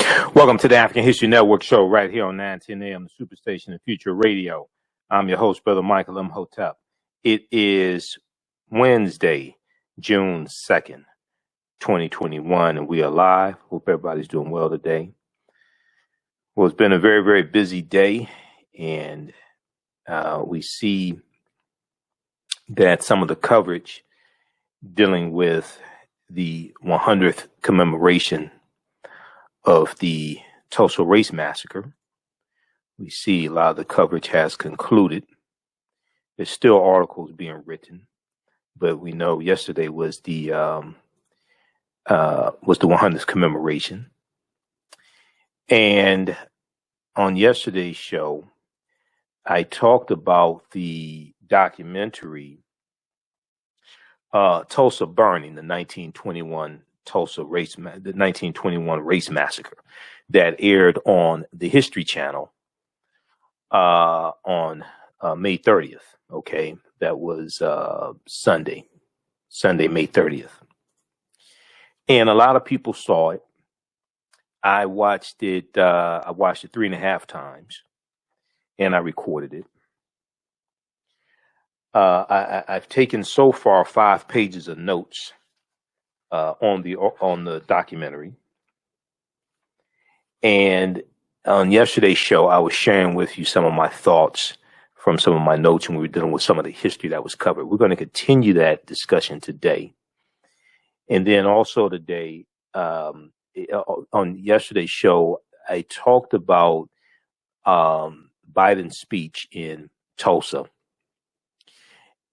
Welcome to the African History Network show right here on 910 AM, the Superstation of Future Radio. I'm your host, Brother Michael Imhotep. It is Wednesday, June 2nd, 2021, and we are live. Hope everybody's doing well today. Well, it's been a very, very busy day, and we see that some of the coverage dealing with the 100th commemoration of the Tulsa Race Massacre. We see a lot of the coverage has concluded. There's still articles being written, but we know yesterday was the 100th commemoration. And on yesterday's show, I talked about the documentary Tulsa Burning, the 1921 the 1921 Race Massacre, that aired on the History Channel on May 30th. Okay, that was Sunday, May 30th. And a lot of people saw it. I watched it 3.5 times, and I recorded it. I've taken so far 5 pages of notes on the documentary. And on yesterday's show, I was sharing with you some of my thoughts from some of my notes, and we were dealing with some of the history that was covered. We're going to continue that discussion today. And then also today, on yesterday's show, I talked about Biden's speech in Tulsa.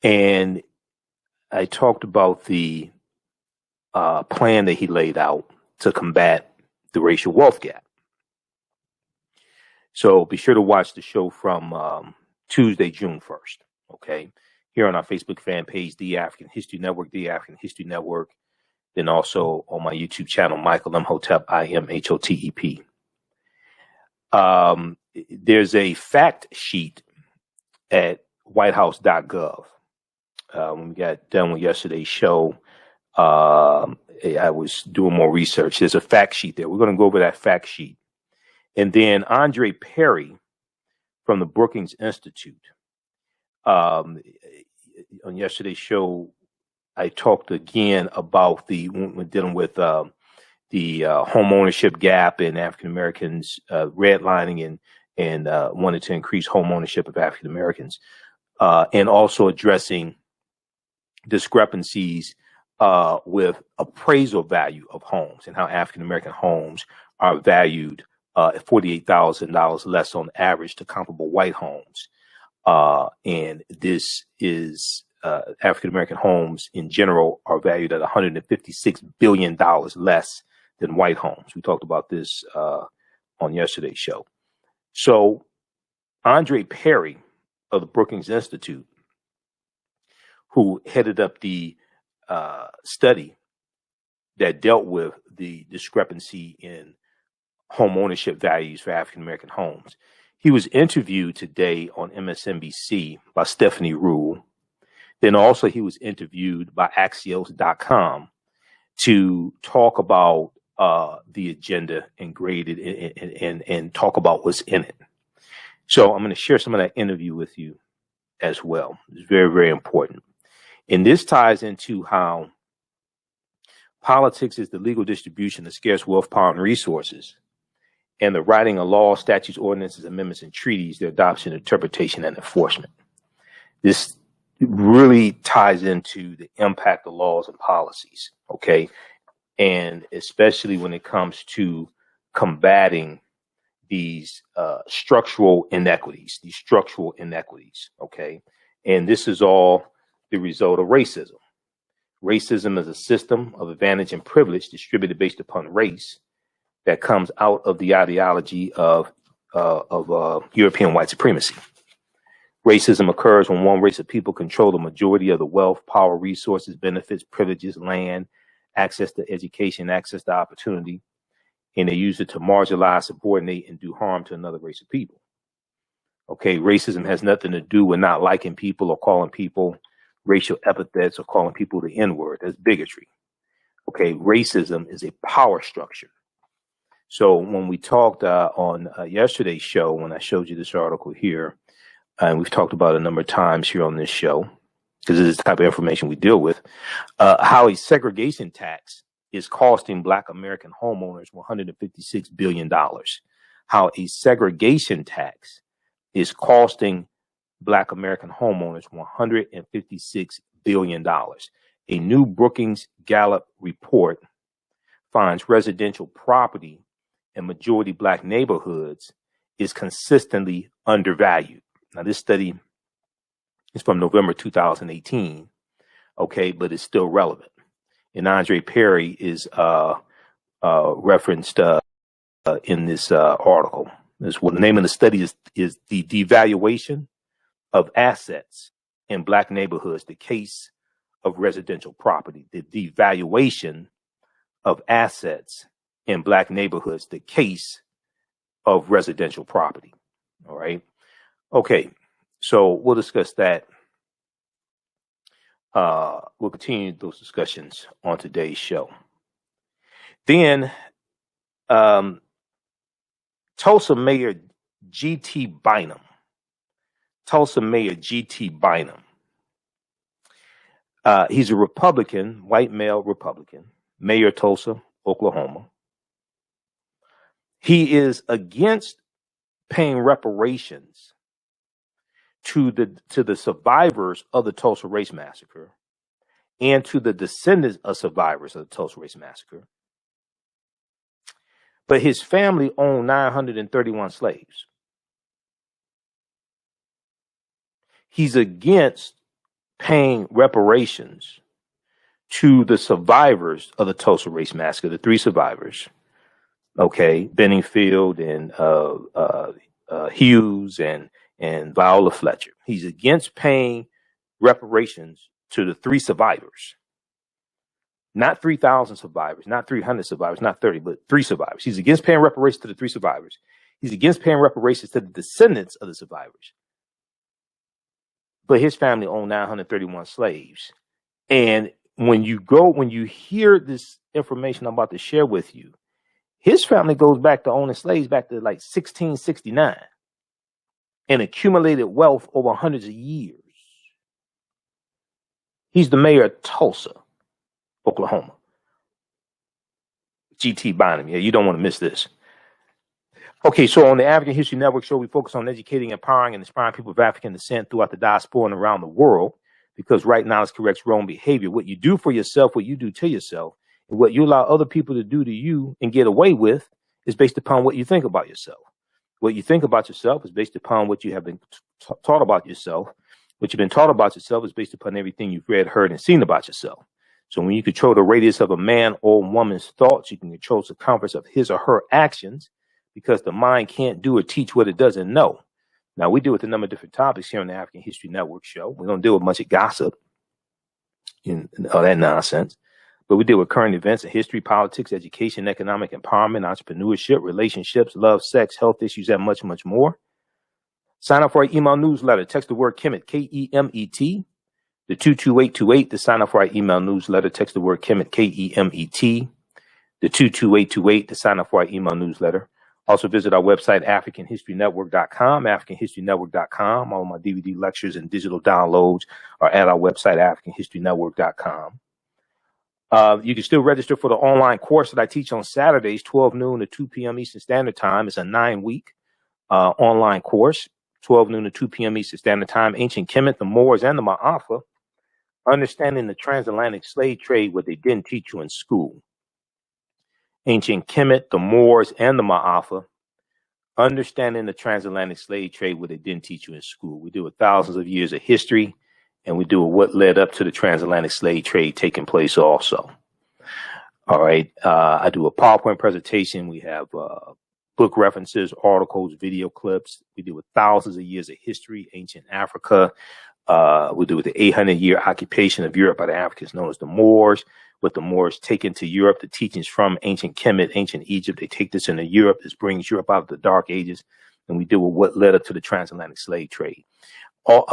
And I talked about the plan that he laid out to combat the racial wealth gap. So be sure to watch the show from Tuesday, June 1st. Okay, here on our Facebook fan page, The African History Network, The African History Network. Then also on my YouTube channel, Michael Imhotep, Imhotep. There's a fact sheet at whitehouse.gov. When we got done with yesterday's show, I was doing more research. There's a fact sheet there. We're going to go over that fact sheet. And then Andre Perry from the Brookings Institute. On yesterday's show, I talked again about when dealing with the home ownership gap and African Americans redlining and wanted to increase home ownership of African Americans, and also addressing discrepancies with appraisal value of homes and how African American homes are valued at $48,000 less on average to comparable white homes. And this is African American homes in general are valued at $156 billion less than white homes. We talked about this on yesterday's show. So Andre Perry of the Brookings Institute, who headed up the study that dealt with the discrepancy in home ownership values for African American homes. He was interviewed today on MSNBC by Stephanie Rule. Then also he was interviewed by Axios.com to talk about the agenda and grade it and talk about what's in it. So I'm going to share some of that interview with you as well. It's very, very important. And this ties into how politics is the legal distribution of scarce wealth, power, and resources, and the writing of laws, statutes, ordinances, amendments, and treaties, their adoption, interpretation, and enforcement. This really ties into the impact of laws and policies, okay? And especially when it comes to combating these structural inequities, okay? And this is all the result of racism. Racism is a system of advantage and privilege distributed based upon race that comes out of the ideology of European white supremacy. Racism occurs when one race of people control the majority of the wealth, power, resources, benefits, privileges, land, access to education, access to opportunity, and they use it to marginalize, subordinate, and do harm to another race of people. Okay, racism has nothing to do with not liking people or calling people racial epithets or calling people the N-word. That's bigotry. Okay, racism is a power structure. So when we talked on yesterday's show, when I showed you this article here, and we've talked about it a number of times here on this show, because this is the type of information we deal with, how a segregation tax is costing Black American homeowners $156 billion. How a segregation tax is costing Black American homeowners $156 billion. A new Brookings Gallup report finds residential property in majority Black neighborhoods is consistently undervalued. Now, this study is from November 2018, okay, but it's still relevant. And Andre Perry is referenced in this article. The name of the study is The Devaluation of Assets in Black Neighborhoods, the Case of Residential Property. The devaluation of assets in Black neighborhoods, the case of residential property. All right. Okay. So we'll discuss that. We'll continue those discussions on today's show. Then, Tulsa Mayor G.T. Bynum. Tulsa Mayor G.T. Bynum. He's a Republican, white male Republican, mayor of Tulsa, Oklahoma. He is against paying reparations to the survivors of the Tulsa Race Massacre and to the descendants of survivors of the Tulsa Race Massacre. But his family owned 931 slaves. He's against paying reparations to the survivors of the Tulsa Race Massacre, the three survivors, okay, Benningfield and Hughes and Viola Fletcher. He's against paying reparations to the three survivors. Not 3,000 survivors, not 300 survivors, not 30, but three survivors. He's against paying reparations to the three survivors. He's against paying reparations to the descendants of the survivors. But his family owned 931 slaves. And when you hear this information I'm about to share with you, his family goes back to owning slaves back to like 1669 and accumulated wealth over hundreds of years. He's the mayor of Tulsa, Oklahoma. G.T. Bynum. Yeah, you don't want to miss this. Okay, so on the African History Network show, we focus on educating, empowering, and inspiring people of African descent throughout the diaspora and around the world, because right knowledge corrects wrong behavior. What you do for yourself, what you do to yourself, and what you allow other people to do to you and get away with is based upon what you think about yourself. What you think about yourself is based upon what you have been taught about yourself. What you've been taught about yourself is based upon everything you've read, heard, and seen about yourself. So when you control the radius of a man or woman's thoughts, you can control the circumference of his or her actions, because the mind can't do or teach what it doesn't know. Now, we deal with a number of different topics here on the African History Network show. We don't deal with much of gossip and all that nonsense, but we deal with current events in history, politics, education, economic empowerment, entrepreneurship, relationships, love, sex, health issues, and much, much more. Sign up for our email newsletter. Text the word Kemet, K-E-M-E-T, the 22828 to sign up for our email newsletter. Text the word Kemet, K-E-M-E-T, the 22828 to sign up for our email newsletter. Also visit our website, AfricanHistoryNetwork.com, AfricanHistoryNetwork.com. All of my DVD lectures and digital downloads are at our website, AfricanHistoryNetwork.com. You can still register for the online course that I teach on Saturdays, 12 noon to 2 p.m. Eastern Standard Time. It's a 9-week online course, 12 noon to 2 p.m. Eastern Standard Time. Ancient Kemet, the Moors, and the Ma'afa, understanding the transatlantic slave trade, what they didn't teach you in school. Ancient Kemet, the Moors, and the Ma'afa, understanding the transatlantic slave trade, what they didn't teach you in school. We deal with thousands of years of history, and we deal with what led up to the transatlantic slave trade taking place also. All right. I do a PowerPoint presentation. We have book references, articles, video clips. We deal with thousands of years of history, ancient Africa. We deal with the 800-year occupation of Europe by the Africans known as the Moors. What the Moors take into Europe, the teachings from ancient Kemet, ancient Egypt, they take this into Europe. This brings Europe out of the Dark Ages, and we deal with what led up to the transatlantic slave trade.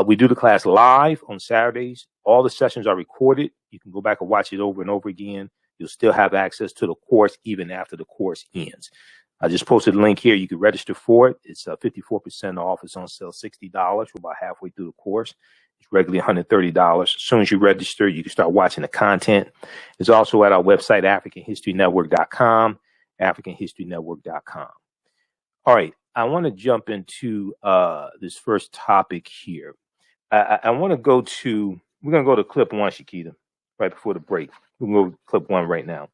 We do the class live on Saturdays. All the sessions are recorded. You can go back and watch it over and over again. You'll still have access to the course even after the course ends. I just posted a link here. You can register for it. It's 54% off. It's on sale $60 for about halfway through the course. It's regularly $130. As soon as you register, you can start watching the content. It's also at our website, AfricanHistoryNetwork.com, AfricanHistoryNetwork.com. All right. I want to jump into this first topic here. I want to go to, we're going to go to clip one, Shakita, right before the break. We're going to go to clip one right now.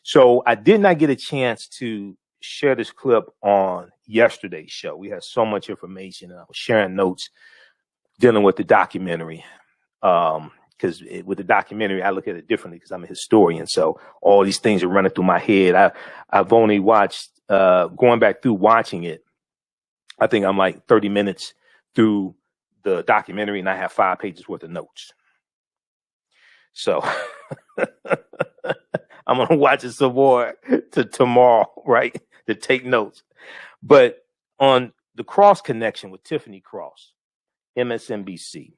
So I did not get a chance to share this clip on yesterday's show. We had so much information. I was sharing notes dealing with the documentary. Because with the documentary, I look at it differently because I'm a historian. So all these things are running through my head. I've only watched, going back through watching it, I think I'm like 30 minutes through the documentary and I have 5 pages worth of notes. So I'm going to watch it some more tomorrow, right? To take notes. But on the Cross Connection with Tiffany Cross, MSNBC,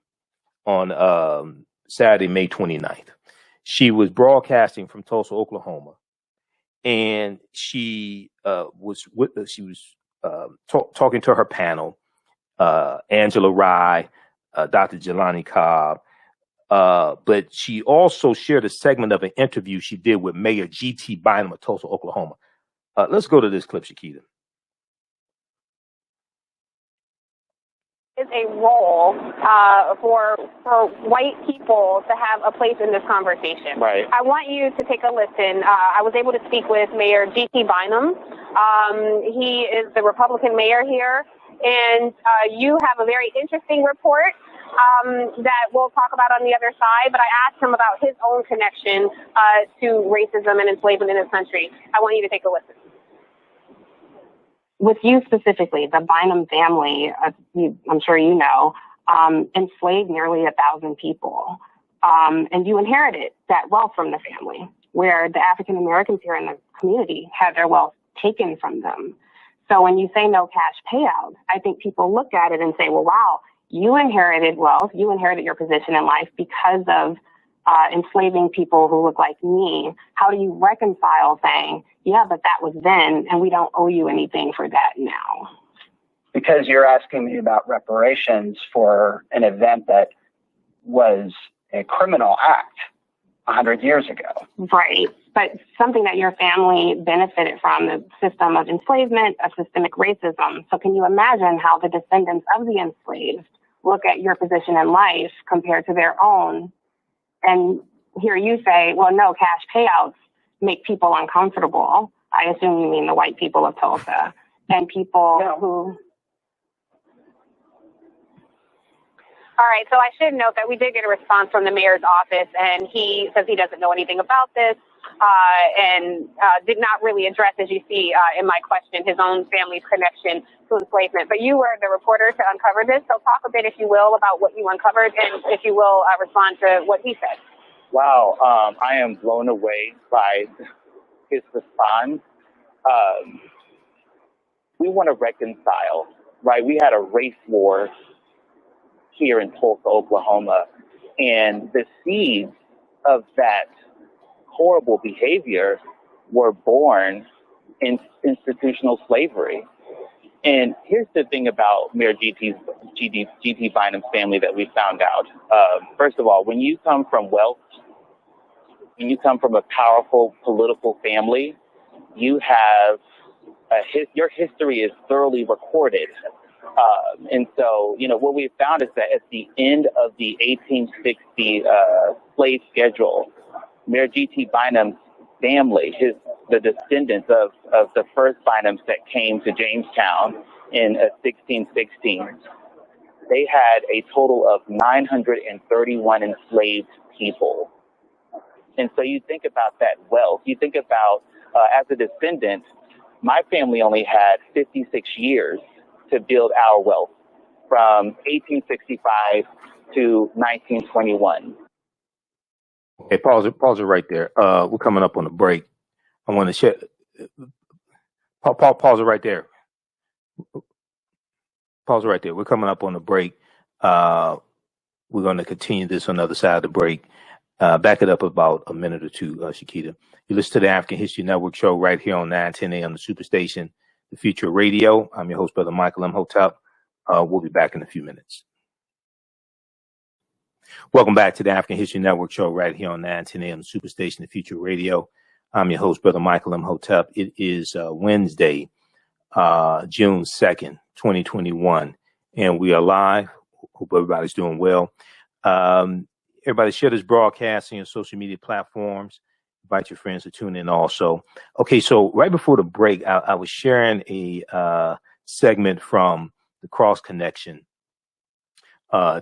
on Saturday, May 29th, she was broadcasting from Tulsa, Oklahoma, and she was talking to her panel, Angela Rye, Dr. Jelani Cobb, but she also shared a segment of an interview she did with Mayor G.T. Bynum of Tulsa, Oklahoma. Let's go to this clip, Shakita. Is a role for white people to have a place in this conversation. Right. I want you to take a listen. I was able to speak with Mayor G.T. Bynum. He is the Republican mayor here, and you have a very interesting report that we'll talk about on the other side, but I asked him about his own connection to racism and enslavement in this country. I want you to take a listen. With you specifically, the Bynum family, I'm sure you know, enslaved nearly 1,000 people. And you inherited that wealth from the family, where the African Americans here in the community had their wealth taken from them. So when you say no cash payout, I think people look at it and say, well, wow, you inherited wealth, you inherited your position in life because of enslaving people who look like me. How do you reconcile saying, yeah, but that was then, and we don't owe you anything for that now? Because you're asking me about reparations for an event that was a criminal act 100 years ago. Right. But something that your family benefited from, the system of enslavement, of systemic racism. So can you imagine how the descendants of the enslaved look at your position in life compared to their own? And hear you say, well, no, cash payouts make people uncomfortable. I assume you mean the white people of Tulsa and people who... All right, so I should note that we did get a response from the mayor's office, and he says he doesn't know anything about this and did not really address, as you see in my question, his own family's connection to enslavement. But you were the reporter to uncover this, so talk a bit, if you will, about what you uncovered and, if you will, respond to what he said. Wow, I am blown away by his response. We want to reconcile, right? We had a race war here in Tulsa, Oklahoma, and the seeds of that horrible behavior were born in institutional slavery. And here's the thing about Mayor G.T. Bynum's family that we found out. First of all, when you come from wealth, when you come from a powerful political family, you have your history is thoroughly recorded. And so, you know, what we found is that at the end of the 1860 slave schedule, Mayor G.T. Bynum's family, the descendants of the first Bynums that came to Jamestown in 1616, they had a total of 931 enslaved people. And so you think about that wealth. You think about, as a descendant, my family only had 56 years to build our wealth from 1865 to 1921. Okay, pause it right there. We're coming up on a break. I want to share. Pause it right there. Pause it right there. We're coming up on a break. We're going to continue this on the other side of the break. Back it up about a minute or two, Shakita. You listen to the African History Network show right here on 910 a.m. the Superstation. the future of radio. I'm your host, Brother Michael Imhotep. We'll be back in a few minutes. Welcome back to the African History Network show right here on 910 AM Superstation, the future of radio. I'm your host, Brother Michael Imhotep. It is Wednesday, June 2nd, 2021, and we are live. Hope everybody's doing well. Everybody share this broadcast on your social media platforms. Invite your friends to tune in also. Okay, so right before the break, I was sharing a segment from the Cross Connection,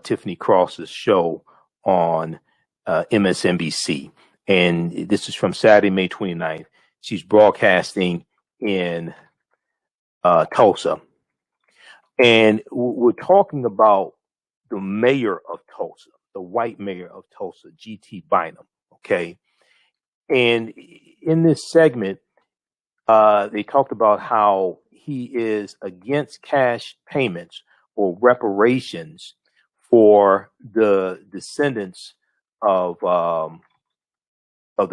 Tiffany Cross's show on MSNBC. And this is from Saturday, May 29th. She's broadcasting in Tulsa. And we're talking about the mayor of Tulsa, the white mayor of Tulsa, G.T. Bynum, okay? And in this segment, they talked about how he is against cash payments or reparations for the descendants of the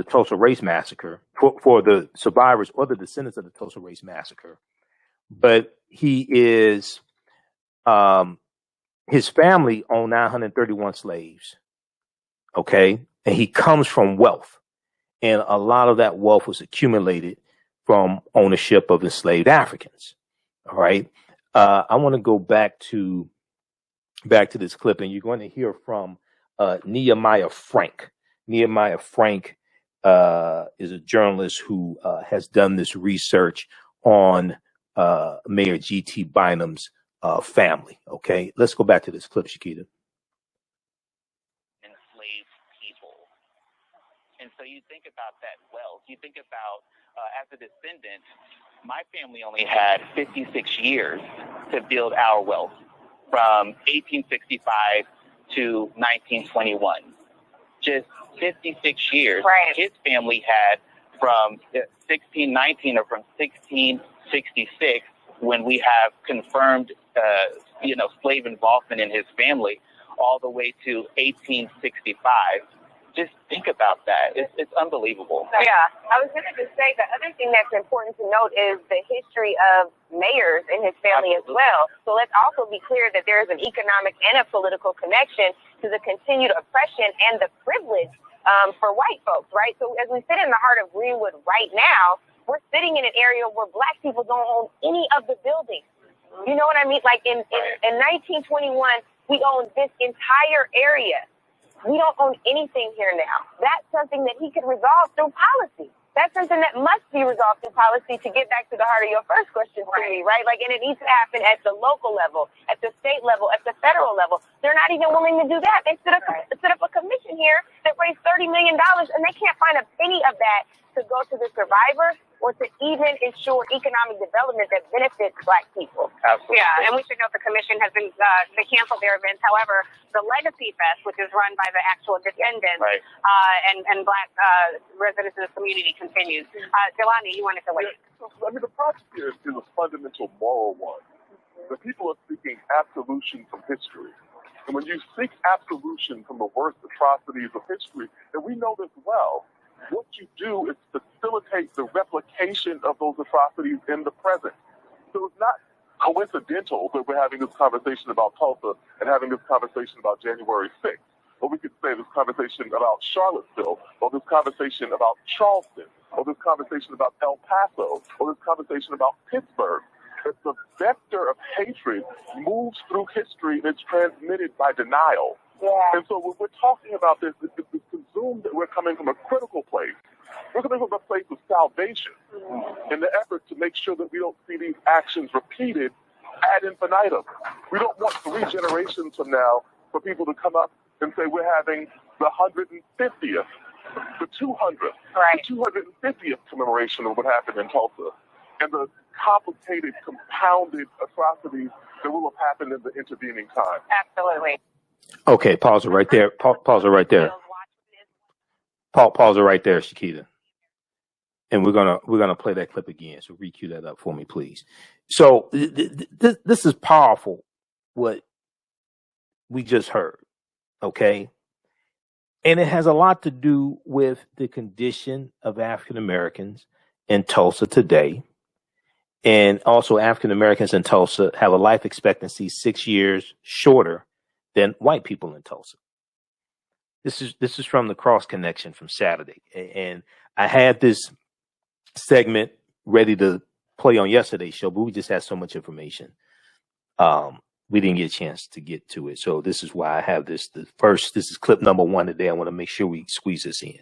Tulsa Race Massacre, for the survivors or the descendants of the Tulsa Race Massacre. But he is, his family owned 931 slaves, okay? And he comes from wealth. And a lot of that wealth was accumulated from ownership of enslaved Africans. All right. I want to go back to this clip, and you're going to hear from Nehemiah Frank. Nehemiah Frank is a journalist who has done this research on Mayor G.T. Bynum's family. Okay, let's go back to this clip, Shakita. Enslaved people. And so you think about that wealth. You think about, as a descendant, my family only had 56 years to build our wealth from 1865 to 1921. Just 56 years. Right. His family had from 1619 or from 1666, when we have confirmed, slave involvement in his family, all the way to 1865. Just think about that. It's unbelievable. Yeah, I was going to just say the other thing that's important to note is the history of mayors in his family as well. So let's also be clear that there is an economic and a political connection to the continued oppression and the privilege for white folks, right? So as we sit in the heart of Greenwood right now, we're sitting in an area where black people don't own any of the buildings. You know what I mean? Like in 1921, we owned this entire area. We don't own anything here now. That's something that he could resolve through policy. That's something that must be resolved through policy to get back to the heart of your first question to me, right? Like, and it needs to happen at the local level, at the state level, at the federal level. They're not even willing to do that. They set up a commission here that raised $30 million, and they can't find a penny of that to go to the survivors or to even ensure economic development that benefits black people. Absolutely. Yeah, and we should note the commission has been, they canceled their events. However, the Legacy Fest, which is run by the actual descendants, right, and black residents of the community continues. Jelani, you wanted to wait. I mean, the project is a fundamental moral one. The people are seeking absolution from history. And when you seek absolution from the worst atrocities of history, and we know this well, what you do is facilitate the replication of those atrocities in the present. So it's not coincidental that we're having this conversation about Tulsa and having this conversation about January 6th. Or we could say this conversation about Charlottesville, or this conversation about Charleston, or this conversation about El Paso, or this conversation about Pittsburgh. That the vector of hatred moves through history and it's transmitted by denial. Yeah. And so when we're talking about this, it's presumed that we're coming from a critical place. We're coming from a place of salvation in the effort to make sure that we don't see these actions repeated ad infinitum. We don't want 3 generations from now for people to come up and say we're having the 150th, the 200th, right, the 250th commemoration of what happened in Tulsa, and the complicated, compounded atrocities that will have happened in the intervening time. Absolutely. Okay, pause it right there. Pause it right there. Pause it right there, Shakita. And we're gonna play that clip again. So re-cue that up for me, please. So this is powerful. What we just heard, okay, and it has a lot to do with the condition of African Americans in Tulsa today, And also African Americans in Tulsa have a life expectancy 6 years shorter than white people in Tulsa. This is from the Cross Connection from Saturday. And I had this segment ready to play on yesterday's show, but we just had so much information. We didn't get a chance to get to it. So this is why I have this. This is clip number 1 today. I want to make sure we squeeze this in.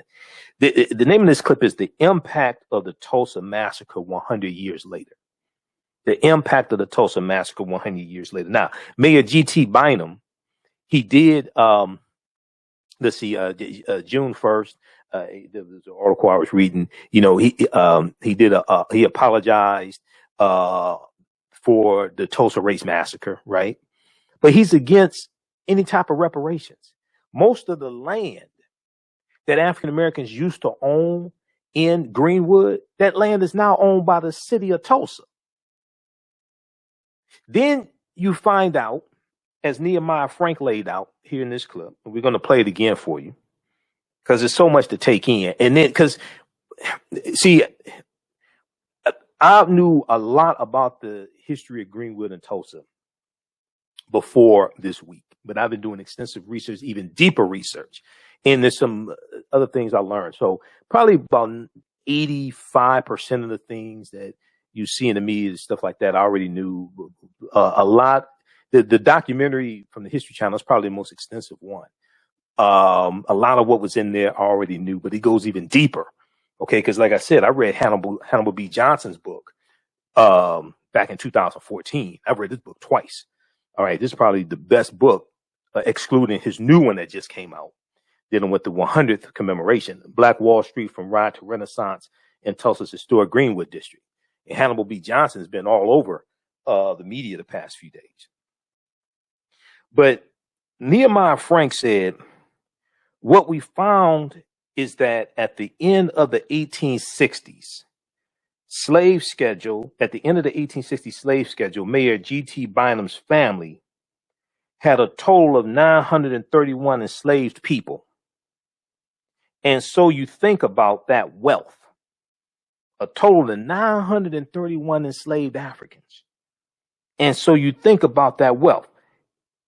The name of this clip is The Impact of the Tulsa Massacre 100 Years Later. The impact of the Tulsa Massacre 100 years later. Now, Mayor G.T. Bynum, he did, June 1st, there was an article I was reading, he apologized for the Tulsa Race Massacre, right? But he's against any type of reparations. Most of the land that African Americans used to own in Greenwood, that land is now owned by the city of Tulsa. Then you find out, as Nehemiah Frank laid out here in this clip, and we're going to play it again for you because there's so much to take in. And then, because, see, I knew a lot about the history of Greenwood and Tulsa before this week, but I've been doing extensive research, even deeper research. And there's some other things I learned. So probably about 85% of the things that you see in the media and stuff like that, I already knew a lot. The documentary from the History Channel is probably the most extensive one. A lot of what was in there I already knew, but it goes even deeper. Okay, because like I said, I read Hannibal B. Johnson's book back in 2014. I've read this book twice. All right, this is probably the best book, excluding his new one that just came out, dealing with the 100th commemoration, Black Wall Street from Riot to Renaissance in Tulsa's historic Greenwood district. And Hannibal B. Johnson has been all over the media the past few days. But Nehemiah Frank said, what we found is that at the end of the 1860s slave schedule, Mayor G.T. Bynum's family had a total of 931 enslaved people. And so you think about that wealth. A total of 931 enslaved Africans. And so you think about that wealth.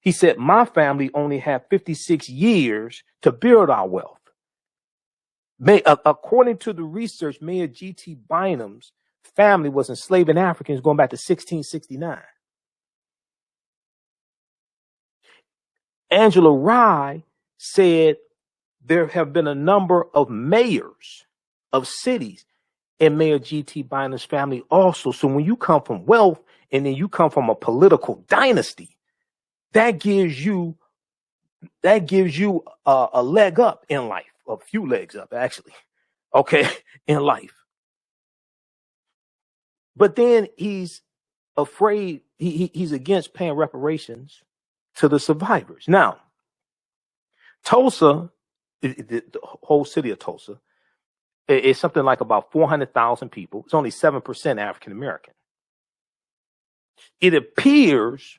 He said, my family only had 56 years to build our wealth. According to the research, Mayor G.T. Bynum's family was enslaving Africans going back to 1669. Angela Rye said there have been a number of mayors of cities in Mayor G.T. Bynum's family also. So when you come from wealth and then you come from a political dynasty, that gives you a leg up in life, a few legs up actually, okay, in life. But then he's afraid, he's against paying reparations to the survivors. Now, Tulsa, the whole city of Tulsa, is something like about 400,000 people. It's only 7% African American. It appears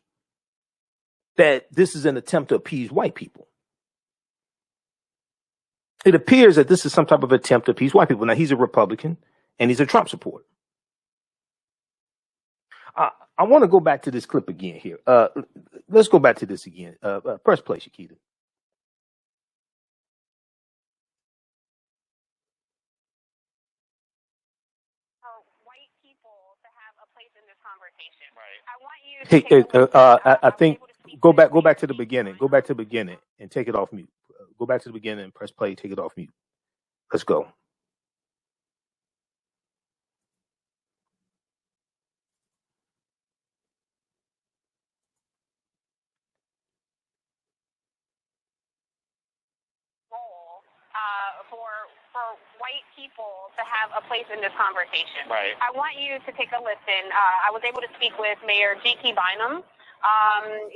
that this is an attempt to appease white people. It appears that this is some type of attempt to appease white people. Now, he's a Republican and he's a Trump supporter. I want to go back to this clip again here. Let's go back to this again. Press play, Shakita. White people to have a place in this conversation. Right. I want you to I think go back to the beginning. Go back to the beginning and take it off mute. Go back to the beginning and press play. Take it off mute. Let's go. For white people to have a place in this conversation. Right. I want you to take a listen. I was able to speak with Mayor G.T. Bynum.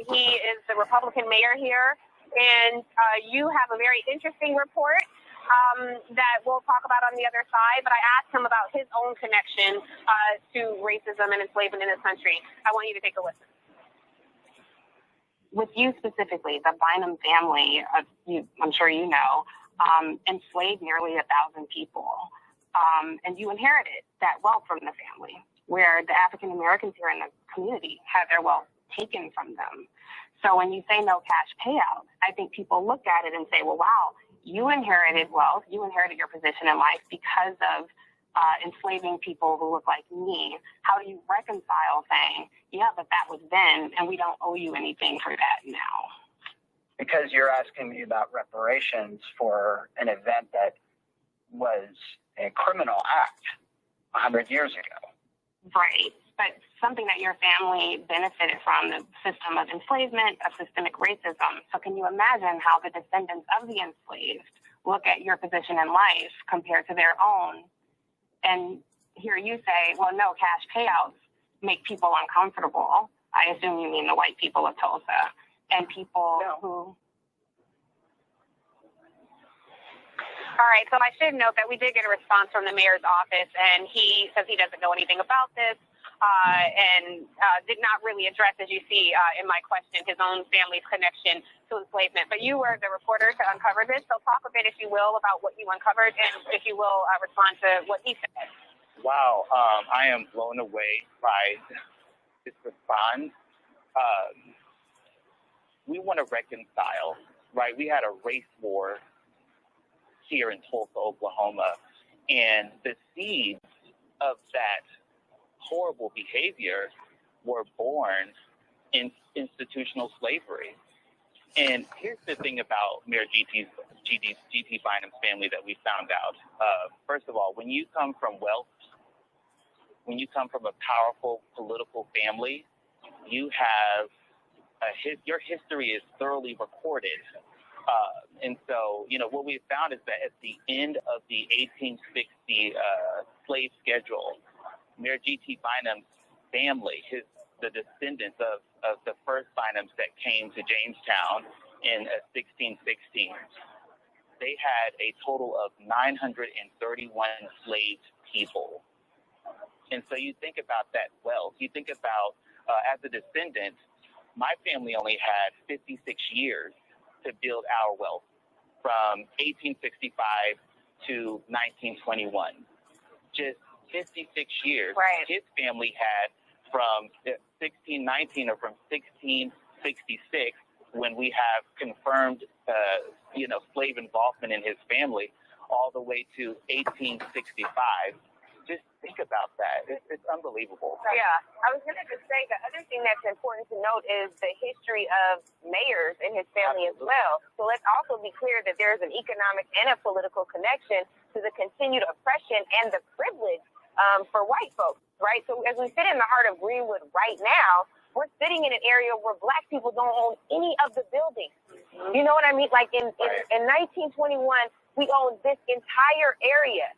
He is the Republican mayor here, and you have a very interesting report that we'll talk about on the other side, but I asked him about his own connection to racism and enslavement in this country. I want you to take a listen. With you specifically, the Bynum family, I'm sure you know, enslaved nearly 1,000 people, and you inherited that wealth from the family. where the African Americans here in the community had their wealth taken from them. So when you say no cash payout, I think people look at it and say, well, wow, you inherited wealth, you inherited your position in life because of enslaving people who look like me. How do you reconcile saying, yeah, but that was then, and we don't owe you anything for that now? Because you're asking me about reparations for an event that was a criminal act 100 years ago. Right. But something that your family benefited from, the system of enslavement, of systemic racism. So can you imagine how the descendants of the enslaved look at your position in life compared to their own and hear you say, well, no, cash payouts make people uncomfortable? I assume you mean the white people of Tulsa and people who... All right, so I should note that we did get a response from the mayor's office, and he says he doesn't know anything about this and did not really address, as you see in my question, his own family's connection to enslavement. But you were the reporter to uncover this, so talk a bit, if you will, about what you uncovered and, if you will, respond to what he said. Wow, I am blown away by this response. We want to reconcile, right? We had a race war here in Tulsa, Oklahoma, and the seeds of that horrible behavior were born in institutional slavery. And here's the thing about Mayor G.T. Bynum's family that we found out. First of all, when you come from wealth, when you come from a powerful political family, you have your history is thoroughly recorded. And so, you know, what we found is that at the end of the 1860 slave schedule, Mayor G.T. Bynum's family, the descendants of the first Bynums that came to Jamestown in 1616, they had a total of 931 enslaved people. And so you think about that wealth. You think about, as a descendant, my family only had 56 years to build our wealth from 1865 to 1921. Just 56 years. Right. His family had from 1619 or from 1666, when we have confirmed, slave involvement in his family, all the way to 1865. Just think about that. It's unbelievable. Yeah. I was going to just say the other thing that's important to note is the history of mayors in his family as well. So let's also be clear that there's an economic and a political connection to the continued oppression and the privilege for white folks, right? So as we sit in the heart of Greenwood right now, we're sitting in an area where black people don't own any of the buildings. You know what I mean? Like in 1921, we owned this entire area.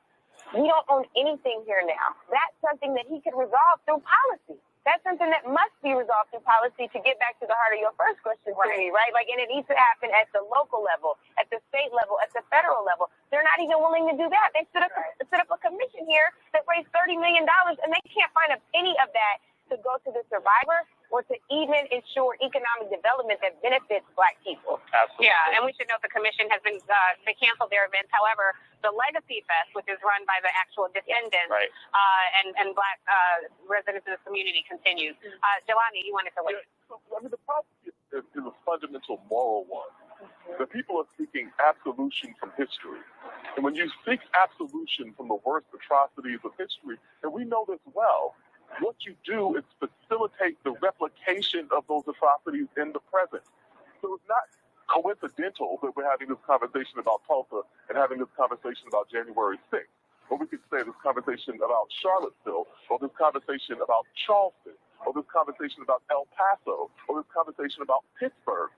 We don't own anything here now. That's something that he could resolve through policy. That's something that must be resolved through policy to get back to the heart of your first question to me, right? Like, and it needs to happen at the local level, at the state level, at the federal level. They're not even willing to do that. They set up a commission here that raised $30 million, and they can't find a penny of that to go to the survivor or to even ensure economic development that benefits black people. Absolutely. Yeah, and we should note the commission has been, they canceled their events. However, the Legacy Fest, which is run by the actual descendants and black residents of the community, continues. Jelani, you wanted to wait. The problem is a fundamental moral one. The people are seeking absolution from history. And when you seek absolution from the worst atrocities of history, and we know this well, what you do is facilitate the replication of those atrocities in the present. So it's not coincidental that we're having this conversation about Tulsa and having this conversation about January 6th. Or we could say this conversation about Charlottesville, or this conversation about Charleston, or this conversation about El Paso, or this conversation about Pittsburgh.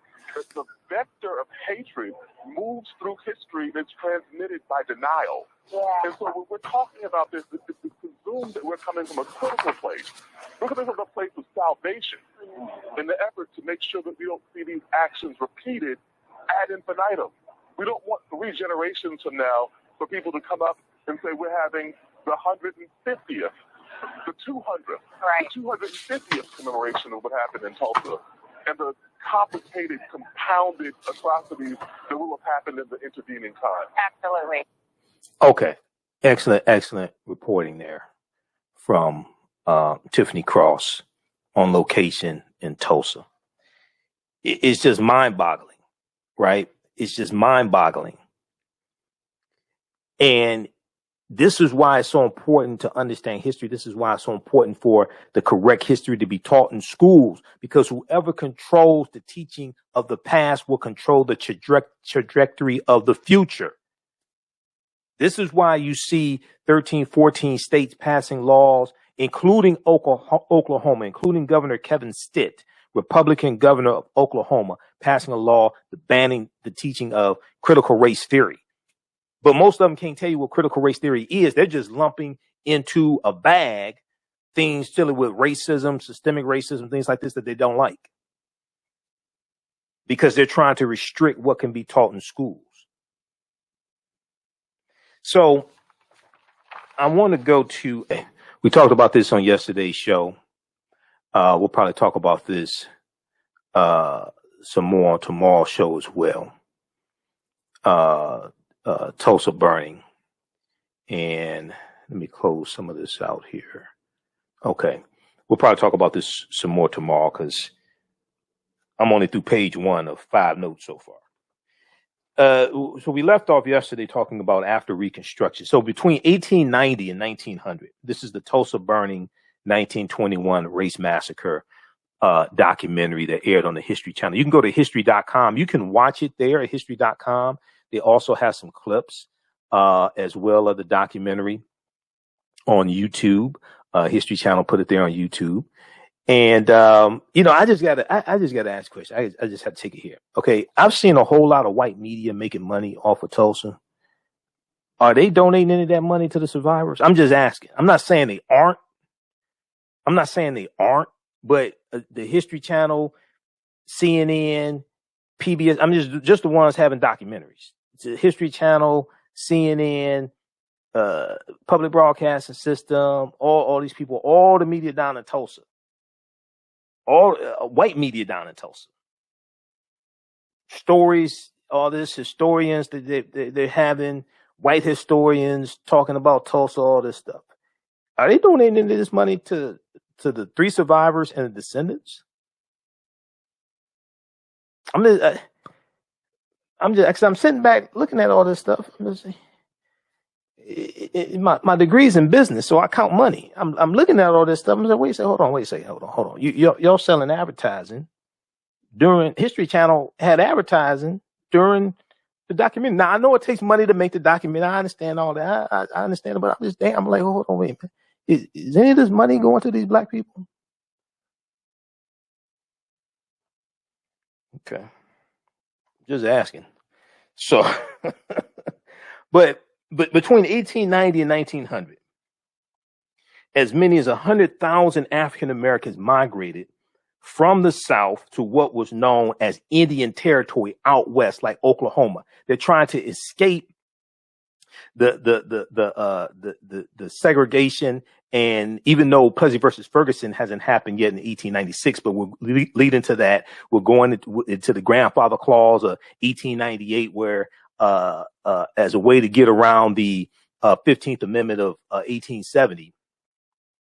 The vector of hatred moves through history that's transmitted by denial. Yeah. And so when we're talking about this, it's presumed that we're coming from a critical place. We're coming from a place of salvation in the effort to make sure that we don't see these actions repeated ad infinitum. We don't want 3 generations from now for people to come up and say we're having the 150th, the 200th, the 250th commemoration of what happened in Tulsa, and the complicated, compounded atrocities that will have happened in the intervening time. Absolutely. Okay. Excellent reporting there from Tiffany Cross on location in Tulsa. It's just mind-boggling, right? It's just mind-boggling. And this is why it's so important to understand history. This is why it's so important for the correct history to be taught in schools, because whoever controls the teaching of the past will control the trajectory of the future. This is why you see 13, 14 states passing laws, including Oklahoma, including Governor Kevin Stitt, Republican governor of Oklahoma, passing a law banning the teaching of critical race theory. But most of them can't tell you what critical race theory is. They're just lumping into a bag things dealing with racism, systemic racism, things like this that they don't like, because they're trying to restrict what can be taught in schools. So I want to go to, we talked about this on yesterday's show. We'll probably talk about this some more on tomorrow's show as well. Tulsa Burning. And let me close some of this out here. Okay. We'll probably talk about this some more tomorrow, because I'm only through page 1 of 5 notes so far. So we left off yesterday talking about after Reconstruction. So between 1890 and 1900, this is the Tulsa Burning 1921 Race Massacre documentary that aired on the History Channel. You can go to history.com. You can watch it there at history.com. They also have some clips as well of the documentary on YouTube. History Channel put it there on YouTube. And I just gotta ask a question. I just have to take it here. Okay, I've seen a whole lot of white media making money off of Tulsa. Are they donating any of that money to the survivors? I'm just asking. I'm not saying they aren't. But the History Channel, CNN, PBS, I'm just the ones having documentaries. It's the History Channel, CNN, Public Broadcasting System, all these people, all the media down in Tulsa. All white media down in Tulsa. Stories, all this, historians that they're having, white historians talking about Tulsa, all this stuff. Are they donating any of this money to the 3 survivors and the descendants? I'm sitting back looking at all this stuff. My degree's in business, so I count money. I'm looking at all this stuff. I'm like, wait a second, hold on. Y'all selling advertising during History Channel had advertising during the documentary. Now I know it takes money to make the documentary. I understand all that. I understand it, but I'm like, hold on, wait a minute. Is any of this money going to these black people? Okay, just asking. So, but between 1890 and 1900, as many as 100,000 African Americans migrated from the South to what was known as Indian Territory out west, like Oklahoma. They're trying to escape the segregation. And even though Plessy versus Ferguson hasn't happened yet in 1896, but we're leading to that. We're going into the grandfather clause of 1898, where as a way to get around the 15th Amendment of 1870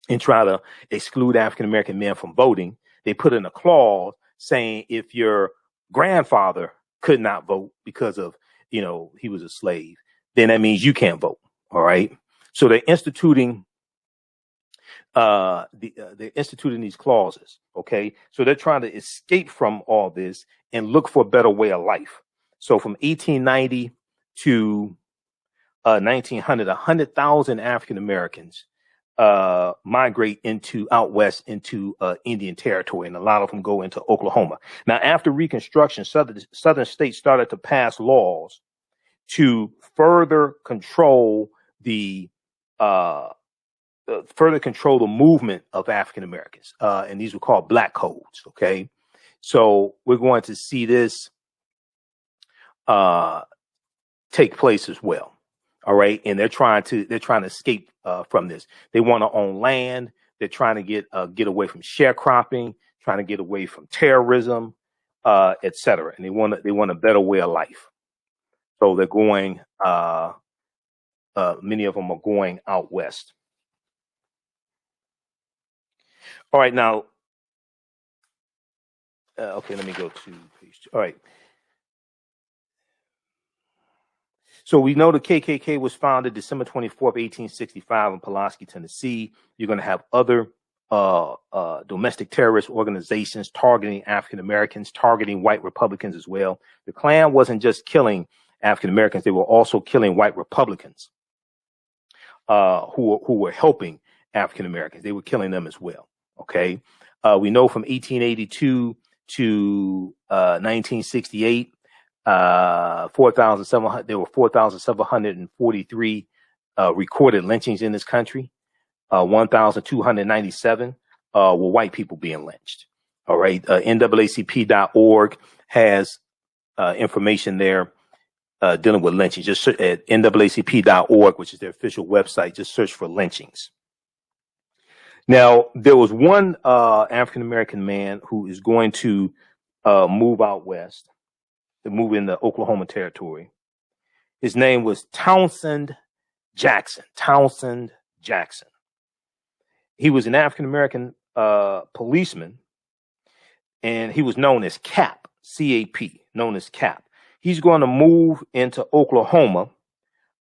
and try to exclude African American men from voting, they put in a clause saying if your grandfather could not vote because of, he was a slave, then that means you can't vote. All right. So they're instituting these clauses. OK, so they're trying to escape from all this and look for a better way of life. So from 1890 to 1900, 100,000 African Americans migrate out west into Indian Territory, and a lot of them go into Oklahoma. Now, after Reconstruction, southern states started to pass laws to further control the movement of African Americans, and these were called Black Codes. Okay, so we're going to see this take place as well. All right, and they're trying to escape from this. They want to own land. They're trying to get away from sharecropping, trying to get away from terrorism, etc. And they want a better way of life. So they're going. Many of them are going out west. All right, now, okay, let me go to page 2. All right. So we know the KKK was founded December 24th, 1865 in Pulaski, Tennessee. You're going to have other domestic terrorist organizations targeting African Americans, targeting white Republicans as well. The Klan wasn't just killing African Americans; they were also killing white Republicans who were helping African Americans. They were killing them as well. Okay, we know from 1882 to 1968, 4,700. There were 4,743 recorded lynchings in this country. 1,297 were white people being lynched. All right. NAACP.org has information there dealing with lynchings. Just at NAACP.org, which is their official website, just search for lynchings. Now, there was one African-American man who is going to move out west, to move into Oklahoma Territory. His name was Townsend Jackson. Townsend Jackson. He was an African-American policeman, and he was known as Cap, C-A-P, known as Cap. He's going to move into Oklahoma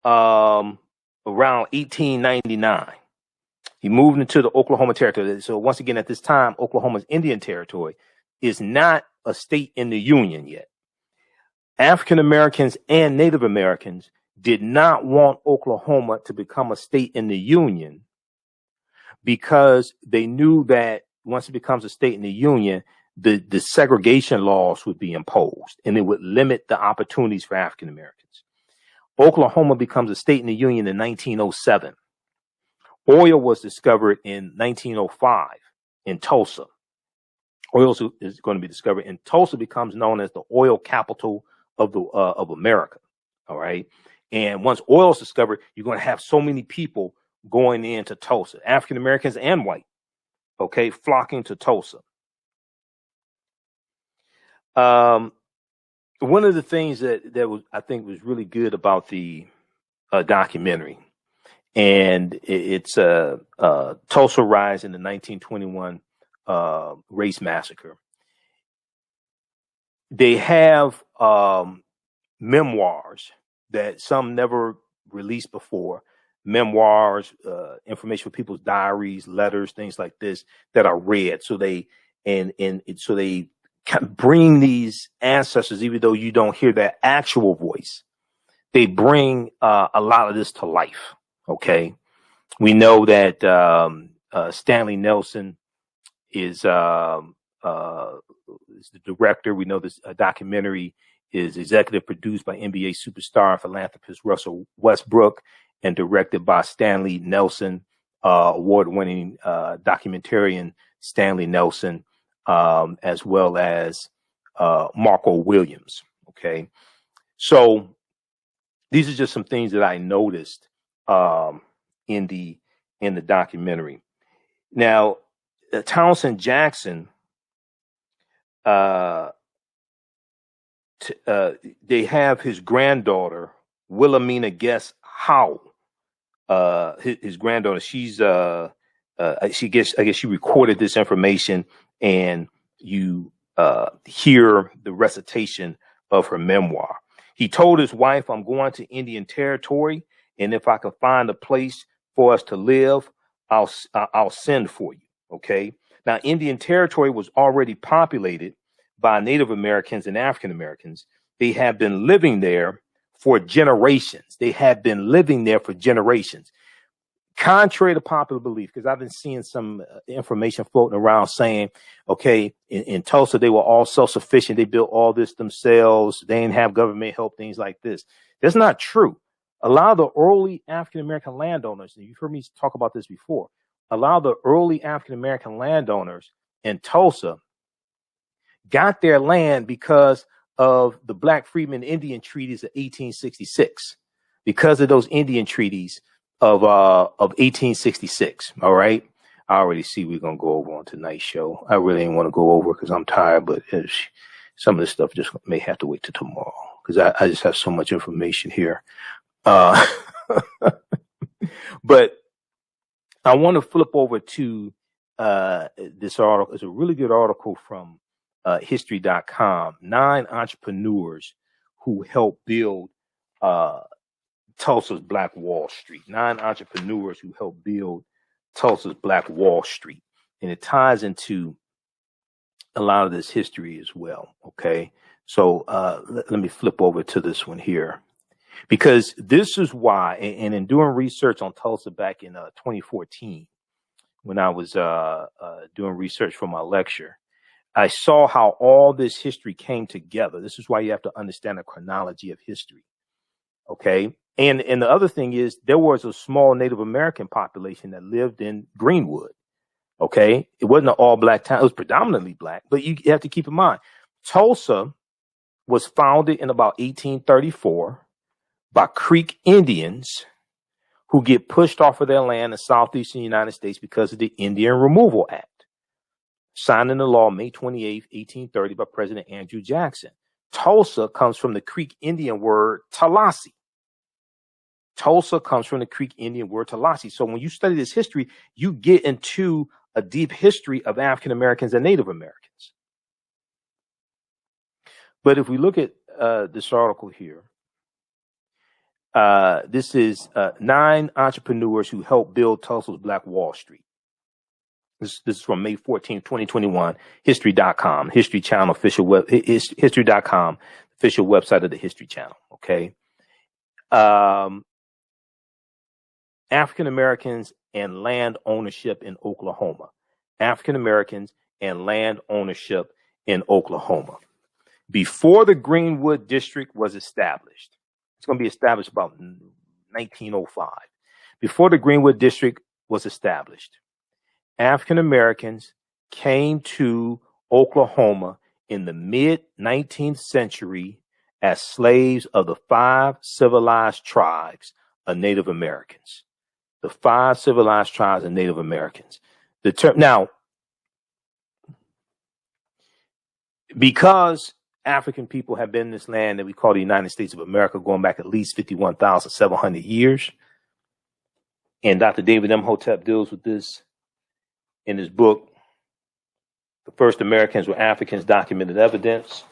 around 1899. He moved into the Oklahoma Territory. So once again, at this time, Oklahoma's Indian Territory is not a state in the Union yet. African Americans and Native Americans did not want Oklahoma to become a state in the Union because they knew that once it becomes a state in the Union, the segregation laws would be imposed and it would limit the opportunities for African Americans. Oklahoma becomes a state in the Union in 1907. Oil was discovered in 1905 in Tulsa. Oil is going to be discovered, and Tulsa becomes known as the oil capital of America. All right. And once oil is discovered, you're going to have so many people going into Tulsa, African Americans and white, okay, flocking to Tulsa. One of the things that was, I think, was really good about the documentary, and it's Tulsa Rise in the 1921 Race Massacre. They have memoirs that some never released before, memoirs, information for people's diaries, letters, things like this that are read. So they so they kind of bring these ancestors, even though you don't hear their actual voice, they bring a lot of this to life. Okay, we know that Stanley Nelson is the director. We know this documentary is executive produced by NBA superstar and philanthropist Russell Westbrook and directed by Stanley Nelson, award-winning documentarian Stanley Nelson, as well as Marco Williams. Okay, so these are just some things that I noticed in the documentary. Now, Townsend Jackson, they have his granddaughter Wilhelmina Guess Howell. His granddaughter, she's I guess she recorded this information, and you hear the recitation of her memoir. He told his wife, "I'm going to Indian Territory, and if I can find a place for us to live, I'll send for you." Okay. Now, Indian Territory was already populated by Native Americans and African Americans. They have been living there for generations. They have been living there for generations. Contrary to popular belief, because I've been seeing some information floating around saying, okay, in Tulsa, they were all self-sufficient. They built all this themselves. They didn't have government help, things like this. That's not true. A lot of the early African-American landowners, and you've heard me talk about this before, a lot of the early African-American landowners in Tulsa got their land because of the Black Freedmen Indian Treaties of 1866, because of those Indian treaties of 1866. All right. I already see we're going to go over on tonight's show. I really didn't want to go over because I'm tired, but some of this stuff just may have to wait till tomorrow because I just have so much information here. But I want to flip over to this article is a really good article from history.com. 9 entrepreneurs who helped build Tulsa's Black Wall Street. 9 entrepreneurs who helped build Tulsa's Black Wall Street. And it ties into a lot of this history as well. Okay. So let me flip over to this one here, because this is why, and in doing research on Tulsa back in 2014, when I was doing research for my lecture, I saw how all this history came together. This is why you have to understand the chronology of history. Okay. And the other thing is, there was a small Native American population that lived in Greenwood. Okay. It wasn't an all black town. It was predominantly black, but you have to keep in mind, Tulsa was founded in about 1834 by Creek Indians who get pushed off of their land in southeastern United States because of the Indian Removal Act, signed into law May 28, 1830 by President Andrew Jackson. Tulsa comes from the Creek Indian word Tallahassee. Tulsa comes from the Creek Indian word Tallahassee. So when you study this history, you get into a deep history of African Americans and Native Americans. But if we look at this article here, this is 9 entrepreneurs who helped build Tulsa's Black Wall Street. This is from May 14, 2021, history.com, History Channel official web, history.com, official website of the History Channel. Okay. African Americans and land ownership in Oklahoma. African Americans and land ownership in Oklahoma. Before the Greenwood District was established, it's going to be established about 1905. Before the Greenwood District was established, African Americans came to Oklahoma in the mid-19th century as slaves of the 5 civilized tribes of Native Americans. The 5 civilized tribes of Native Americans. The term now, because African people have been in this land that we call the United States of America going back at least 51,700 years, and Dr. David Imhotep deals with this in his book, The First Americans Were Africans, Documented Evidence.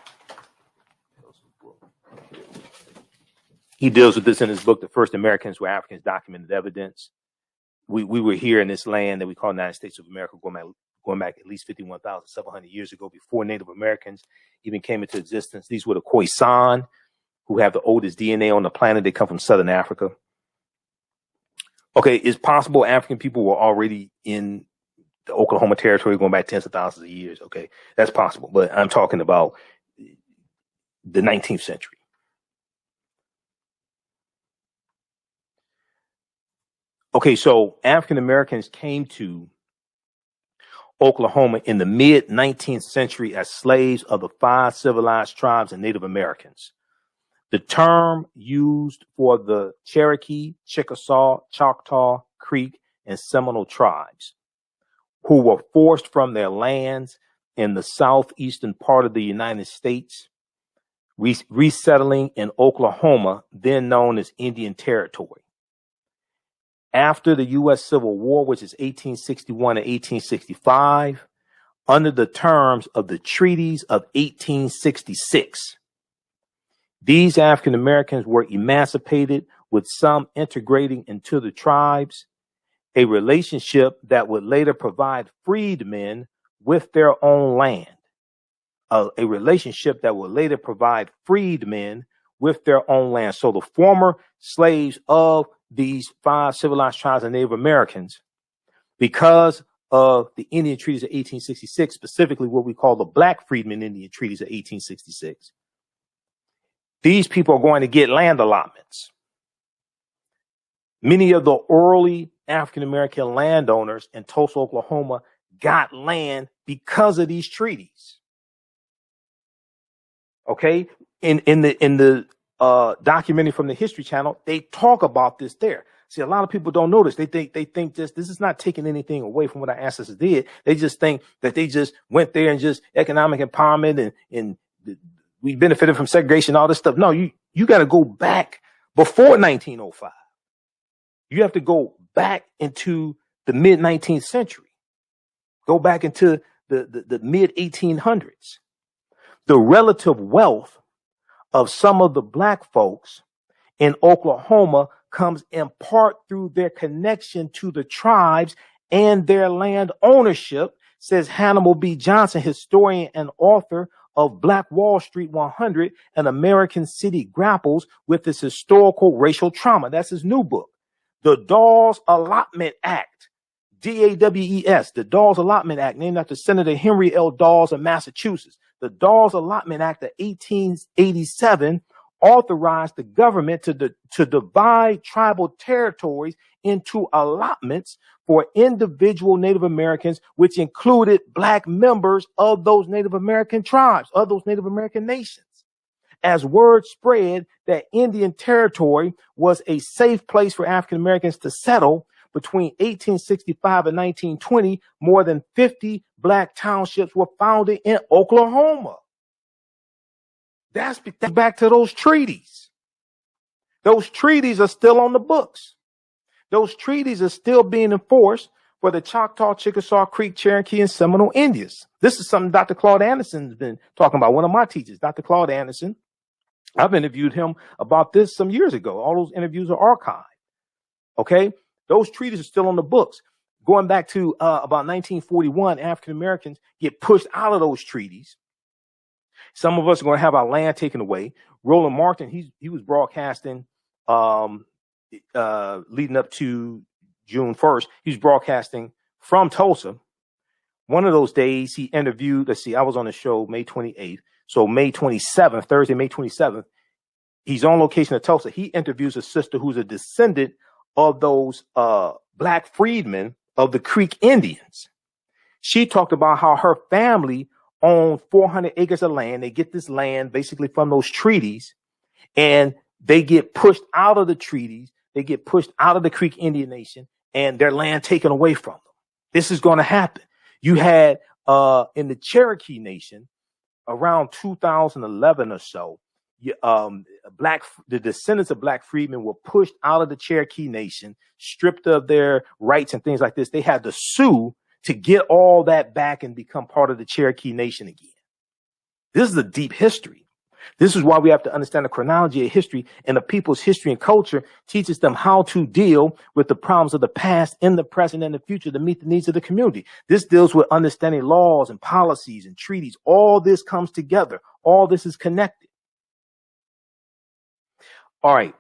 He deals with this in his book, The First Americans Were Africans, Documented Evidence. We were here in this land that we call the United States of America going back at least 51,700 years ago, before Native Americans even came into existence. These were the Khoisan, who have the oldest DNA on the planet. They come from Southern Africa. Okay, it's possible African people were already in the Oklahoma Territory going back tens of thousands of years. Okay, that's possible. But I'm talking about the 19th century. Okay, so African Americans came to Oklahoma in the mid-19th century as slaves of the 5 civilized tribes of Native Americans. The term used for the Cherokee, Chickasaw, Choctaw, Creek, and Seminole tribes who were forced from their lands in the southeastern part of the United States, resettling in Oklahoma, then known as Indian Territory. After the U.S. Civil War, which is 1861 and 1865, under the terms of the treaties of 1866, these African Americans were emancipated, with some integrating into the tribes, a relationship that would later provide freedmen with their own land. A relationship that would later provide freedmen with their own land. So the former slaves of these 5 civilized tribes of Native Americans, because of the Indian Treaties of 1866, specifically what we call the Black Freedmen Indian Treaties of 1866, these people are going to get land allotments. Many of the early African American landowners in Tulsa, Oklahoma, got land because of these treaties. Okay, in the documentary from the History Channel, they talk about this there. See, a lot of people don't know this. They think this is not taking anything away from what our ancestors did. They just think that they just went there and just economic empowerment and we benefited from segregation, all this stuff. No, you got to go back before 1905. You have to go back into the mid-19th century. Go back into the mid 1800s. The relative wealth of some of the black folks in Oklahoma comes in part through their connection to the tribes and their land ownership, says Hannibal B. Johnson, historian and author of Black Wall Street 100, An American City Grapples with its Historical Racial Trauma. That's his new book. The Dawes Allotment Act, DAWES, the Dawes Allotment Act, named after Senator Henry L. Dawes of Massachusetts. The Dawes Allotment Act of 1887 authorized the government to divide tribal territories into allotments for individual Native Americans, which included black members of those Native American tribes, of those Native American nations. As word spread that Indian Territory was a safe place for African Americans to settle, between 1865 and 1920, more than 50 black townships were founded in Oklahoma. That's back to those treaties. Those treaties are still on the books. Those treaties are still being enforced for the Choctaw, Chickasaw, Creek, Cherokee, and Seminole Indians. This is something Dr. Claude Anderson has been talking about, one of my teachers, Dr. Claude Anderson. I've interviewed him about this some years ago. All those interviews are archived. Okay? Those treaties are still on the books. Going back to about 1941, African Americans get pushed out of those treaties. Some of us are going to have our land taken away. Roland Martin, he was broadcasting leading up to June 1st. He was broadcasting from Tulsa. One of those days he interviewed, I was on the show May 28th. So May 27th, Thursday, May 27th, he's on location at Tulsa. He interviews a sister who's a descendant of those Black Freedmen of the Creek Indians. She talked about how her family owned 400 acres of land. They get this land basically from those treaties, and they get pushed out of the treaties. They get pushed out of the Creek Indian Nation, and their land taken away from them. This is going to happen. You had in the Cherokee Nation around 2011 or so, the descendants of Black freedmen were pushed out of the Cherokee Nation, stripped of their rights and things like this. They had to sue to get all that back and become part of the Cherokee Nation again. This is a deep history. This is why we have to understand the chronology of history, and the people's history and culture teaches them how to deal with the problems of the past in the present and the future to meet the needs of the community. This deals with understanding laws and policies and treaties. All this comes together. All this is connected. All right.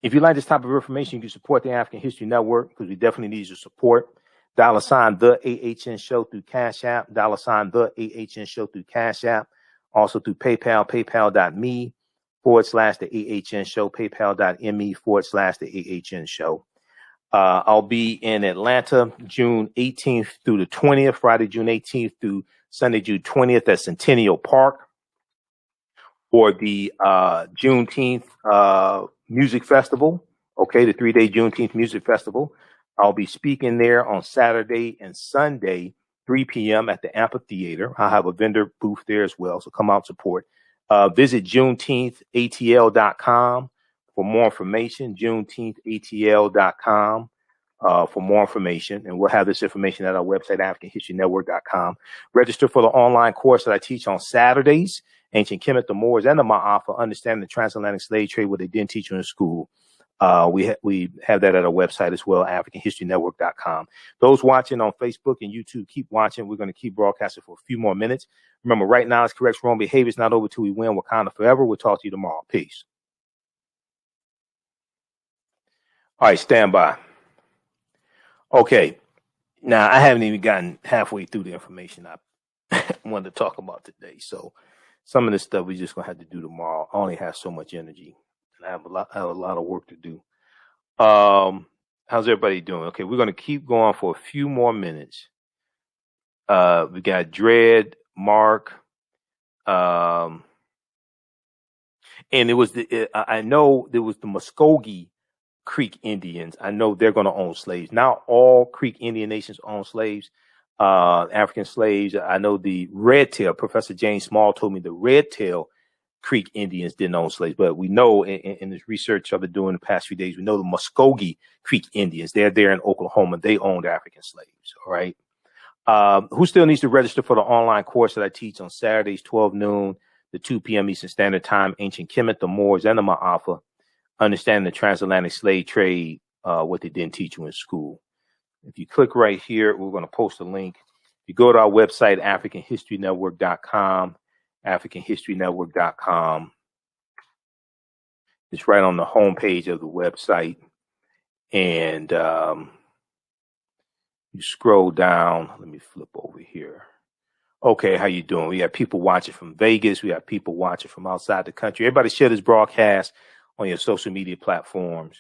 If you like this type of information, you can support the African History Network, because we definitely need your support. $ the AHN Show through Cash App. $ the AHN Show through Cash App. Also through PayPal, paypal.me /the AHN Show, paypal.me /the AHN Show. I'll be in Atlanta June 18th through the 20th, Friday, June 18th through Sunday, June 20th at Centennial Park for the Juneteenth Music Festival. Okay, the 3-day Juneteenth Music Festival. I'll be speaking there on Saturday and Sunday, 3 p.m. at the amphitheater. I'll have a vendor booth there as well, so come out, support. Visit JuneteenthATL.com for more information, JuneteenthATL.com for more information, and we'll have this information at our website, AfricanHistoryNetwork.com. Register for the online course that I teach on Saturdays, Ancient Kemet, the Moors, and the Ma'afa, Understanding the Transatlantic Slave Trade, what they didn't teach you in school. We have that at our website as well, AfricanHistoryNetwork.com. Those watching on Facebook and YouTube, keep watching. We're going to keep broadcasting for a few more minutes. Remember, right now, it's correct wrong behavior. It's not over till we win. Wakanda forever. We'll talk to you tomorrow. Peace. All right, stand by. Okay. Now, I haven't even gotten halfway through the information I wanted to talk about today. So some of this stuff we're just going to have to do tomorrow. I only have so much energy. I have a lot of work to do. How's everybody doing? Okay, we're going to keep going for a few more minutes. We got Dread, Mark, and it was I know there was the Muskogee Creek Indians. I know they're going to own slaves. Now all Creek Indian nations own slaves, African slaves. I know the Red Tail, Professor James Small told me the Red Tail Creek Indians didn't own slaves, but we know in this research I've been doing the past few days, we know the Muskogee Creek Indians, they're there in Oklahoma. They owned African slaves. All right. Who still needs to register for the online course that I teach on Saturdays, 12 noon to 2 p.m. Eastern Standard Time, Ancient Kemet, the Moors, and the Ma'afa, Understanding the Transatlantic Slave Trade, what they didn't teach you in school. If you click right here, we're going to post a link. If you go to our website, AfricanHistoryNetwork.com, AfricanHistoryNetwork.com. It's right on the homepage of the website. And you scroll down. Let me flip over here. Okay, how you doing? We have people watching from Vegas. We have people watching from outside the country. Everybody share this broadcast on your social media platforms.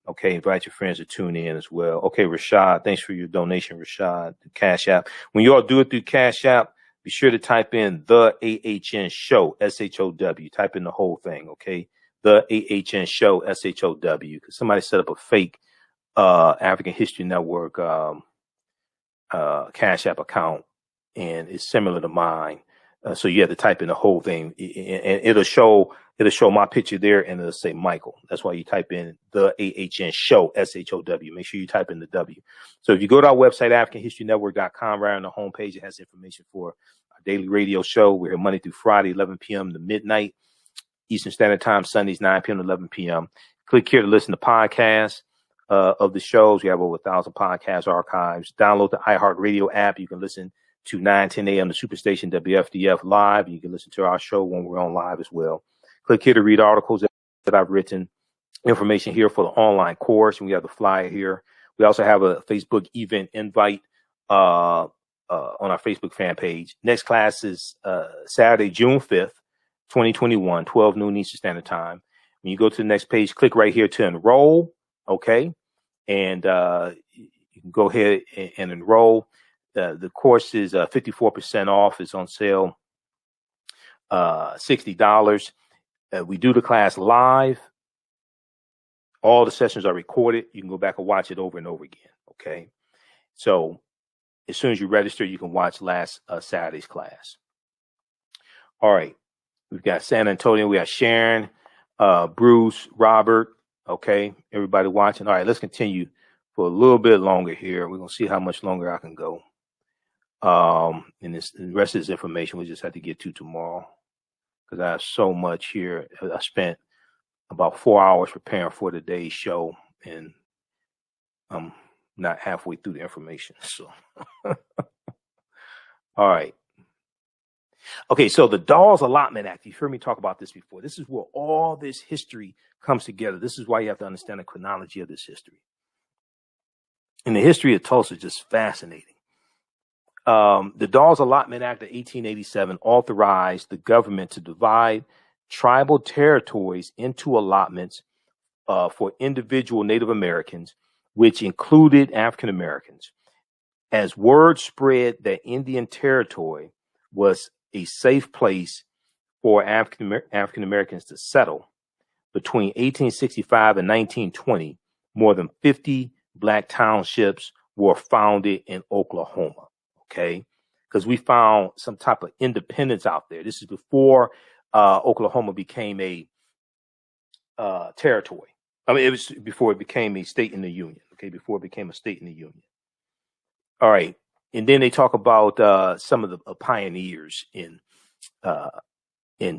Okay, invite your friends to tune in as well. Okay, Rashad, thanks for your donation, Rashad. The Cash App. When you all do it through Cash App, be sure to type in the TheAHNShow, SHOW. Type in the whole thing, okay? The TheAHNShow, SHOW. Because somebody set up a fake African History Network Cash App account, and it's similar to mine. So you have to type in the whole thing, and it'll show my picture there, and it'll say Michael. That's why you type in the TheAHNShow, SHOW. Make sure you type in the W. So if you go to our website, AfricanHistoryNetwork.com, right on the homepage, it has information for our daily radio show. We're here Monday through Friday, 11 p.m. to midnight Eastern Standard Time, Sundays, 9 p.m. to 11 p.m. Click here to listen to podcasts of the shows. We have over 1,000 podcast archives. Download the iHeartRadio app. You can listen to 9:10 a.m. the Superstation WFDF live. You can listen to our show when we're on live as well. Click here to read articles that I've written. Information here for the online course, and we have the flyer here. We also have a Facebook event invite on our Facebook fan page. Next class is Saturday, June 5th, 2021, 12 noon Eastern Standard Time. When you go to the next page, click right here to enroll, okay? And you can go ahead and enroll. The course is 54% off. It's on sale, $60. We do the class live. All the sessions are recorded. You can go back and watch it over and over again, okay? So as soon as you register, you can watch last Saturday's class. All right. We've got San Antonio. We got Sharon, Bruce, Robert, okay? Everybody watching. All right, let's continue for a little bit longer here. We're going to see how much longer I can go. And the rest of this information we just have to get to tomorrow, because I have so much here. I spent about 4 hours preparing for today's show, and I'm not halfway through the information. So, all right. Okay, so the Dawes Allotment Act, you've heard me talk about this before. This is where all this history comes together. This is why you have to understand the chronology of this history. And the history of Tulsa is just fascinating. The Dawes Allotment Act of 1887 authorized the government to divide tribal territories into allotments for individual Native Americans, which included African Americans. As word spread that Indian Territory was a safe place for African Americans to settle, between 1865 and 1920, more than 50 black townships were founded in Oklahoma. Okay, because we found some type of independence out there. This is before Oklahoma became a territory. I mean, it was before it became a state in the Union. Okay, before it became a state in the Union. All right, and then they talk about some of the pioneers in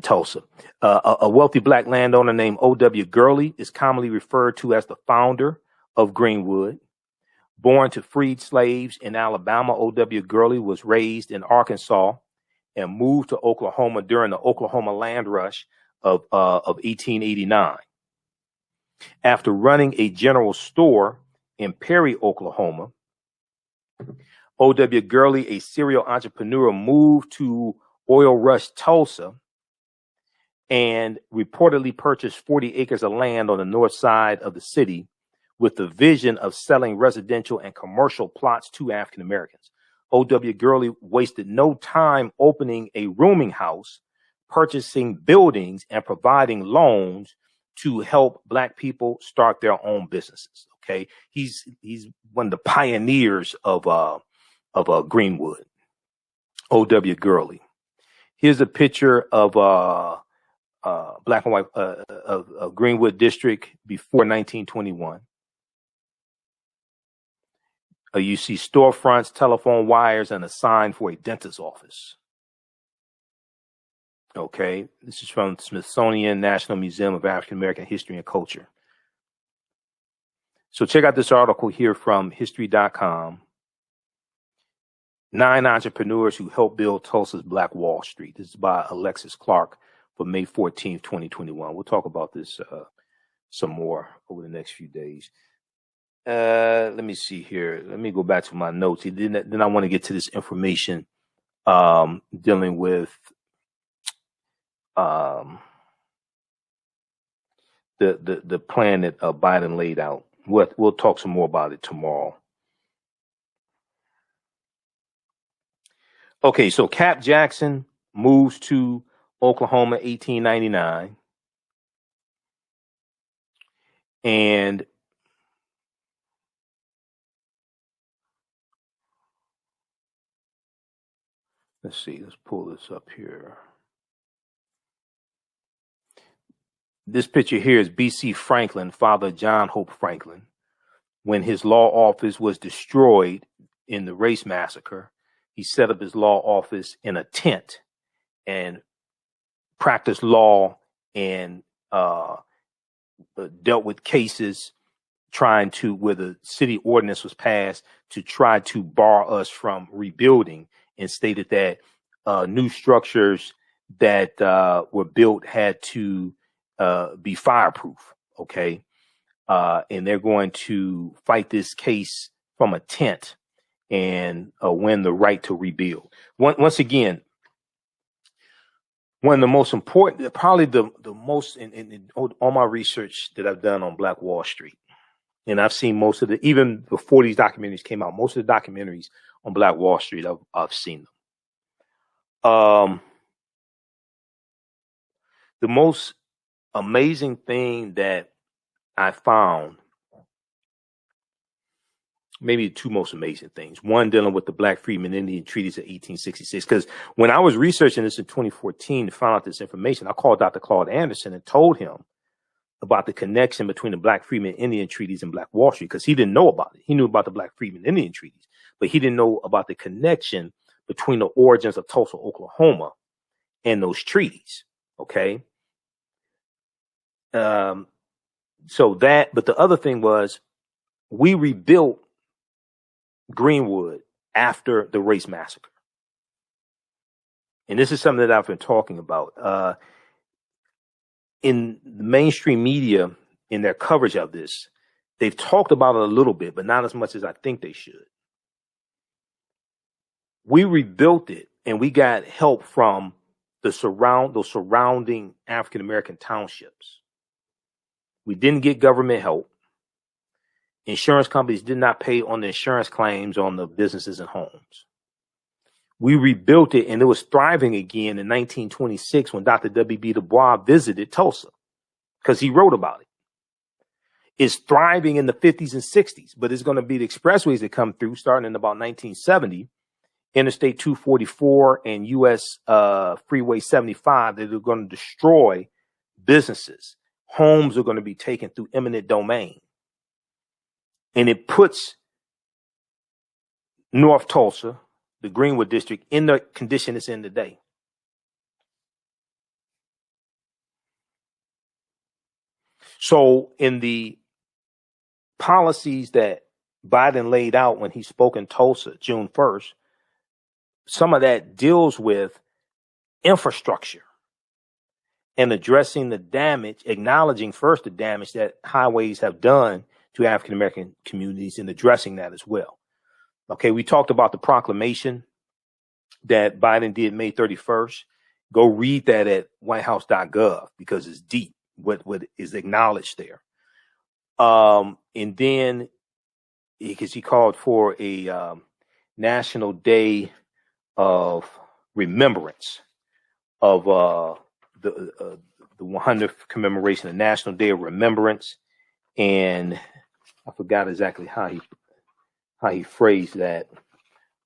Tulsa. A wealthy black landowner named O.W. Gurley is commonly referred to as the founder of Greenwood. Born to freed slaves in Alabama, O.W. Gurley was raised in Arkansas and moved to Oklahoma during the Oklahoma Land Rush of 1889. After running a general store in Perry, Oklahoma, O.W. Gurley, a serial entrepreneur, moved to Oil Rush, Tulsa, and reportedly purchased 40 acres of land on the north side of the city, with the vision of selling residential and commercial plots to African Americans. O.W. Gurley wasted no time opening a rooming house, purchasing buildings, and providing loans to help black people start their own businesses. Okay, he's one of the pioneers of Greenwood. O.W. Gurley. Here's a picture of black and white of Greenwood District before 1921. You see storefronts, telephone wires, and a sign for a dentist's office. Okay, this is from Smithsonian National Museum of African American History and Culture. So check out this article here from history.com. 9 entrepreneurs who helped build Tulsa's Black Wall Street. This is by Alexis Clark for May 14th, 2021. We'll talk about this some more over the next few days. Let me see here. Let me go back to my notes. Then I want to get to this information dealing with the plan that Biden laid out. We'll talk some more about it tomorrow. Okay, so Cap Jackson moves to Oklahoma 1899. And let's see, let's pull this up here. This picture here is B.C. Franklin, father John Hope Franklin, when his law office was destroyed in the Race Massacre. He set up his law office in a tent and practiced law and dealt with cases trying to, where the city ordinance was passed to try to bar us from rebuilding, and stated that new structures that were built had to be fireproof. Okay. And they're going to fight this case from a tent and win the right to rebuild. Once again, one of the most important, probably the most in all my research that I've done on Black Wall Street, and I've seen most of even before these documentaries came out, most of the documentaries on Black Wall Street, I've seen them. The most amazing thing that I found, maybe the two most amazing things. One, dealing with the Black Freedmen Indian Treaties of 1866. Because when I was researching this in 2014 to find out this information, I called Dr. Claude Anderson and told him about the connection between the Black Freedmen Indian Treaties and Black Wall Street, because he didn't know about it. He knew about the Black Freedmen Indian Treaties, but he didn't know about the connection between the origins of Tulsa, Oklahoma, and those treaties. Okay. So that, but the other thing was, we rebuilt Greenwood after the Race Massacre. And this is something that I've been talking about. In the mainstream media, in their coverage of this, they've talked about it a little bit, but not as much as I think they should. We rebuilt it, and we got help from those surrounding African-American townships. We didn't get government help. Insurance companies did not pay on the insurance claims on the businesses and homes. We rebuilt it, and it was thriving again in 1926 when Dr. W.B. Du Bois visited Tulsa, because he wrote about it. It's thriving in the 50s and 60s, but it's going to be the expressways that come through starting in about 1970, Interstate 244 and U.S. Freeway 75, that are going to destroy businesses. Homes are going to be taken through eminent domain. And it puts North Tulsa, the Greenwood district, in the condition it's in today. So in the policies that Biden laid out when he spoke in Tulsa June 1st, some of that deals with infrastructure and addressing the damage, acknowledging first the damage that highways have done to African-American communities, and addressing that as well. Okay, we talked about the proclamation that Biden did May 31st. Go read that at whitehouse.gov, because it's deep what is acknowledged there. And then, because he called for a National Day of Remembrance of the 100th commemoration, the National Day of Remembrance, and I forgot exactly how he phrased that,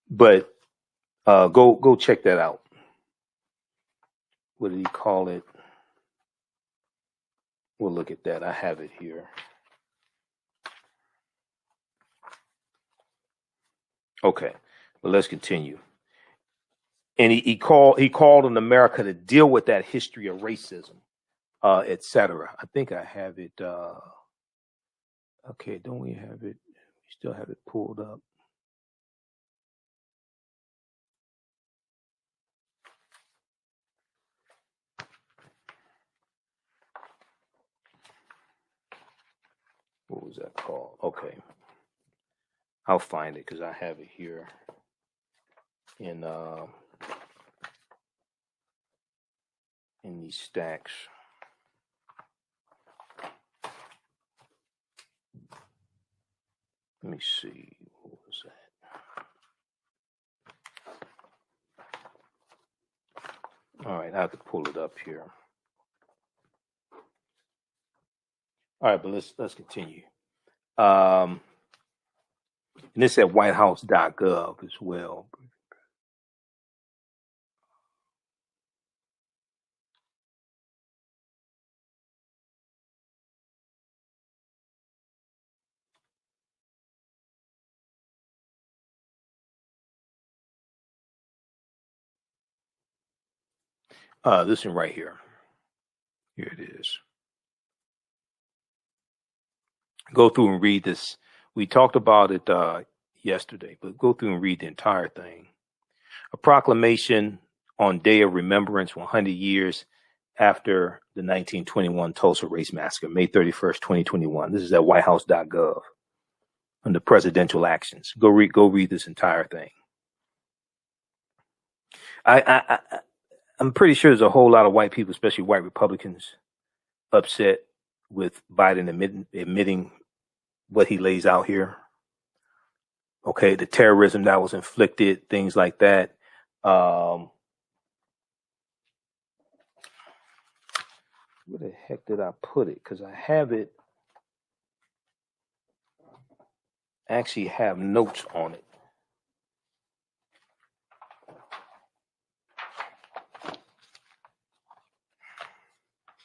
but go check that out. What did he call it? We'll look at that. I have it here. Okay, but let's continue. And he called on America to deal with that history of racism, etc. I think I have it. Okay, don't we have it? We still have it pulled up. What was that called? Okay, I'll find it because I have it here in these stacks. Let me see. What was that? All right, I have to pull it up here. All right, but let's continue. And this at whitehouse.gov as well. This one right here. Here it is. Go through and read this. We talked about it yesterday, but go through and read the entire thing. A proclamation on Day of Remembrance 100 years after the 1921 Tulsa Race Massacre, May 31st, 2021. This is at whitehouse.gov under presidential actions. Go read this entire thing. I'm pretty sure there's a whole lot of white people, especially white Republicans, upset with Biden admitting what he lays out here. Okay, the terrorism that was inflicted, things like that. Where the heck did I put it? Because I have it. I actually have notes on it.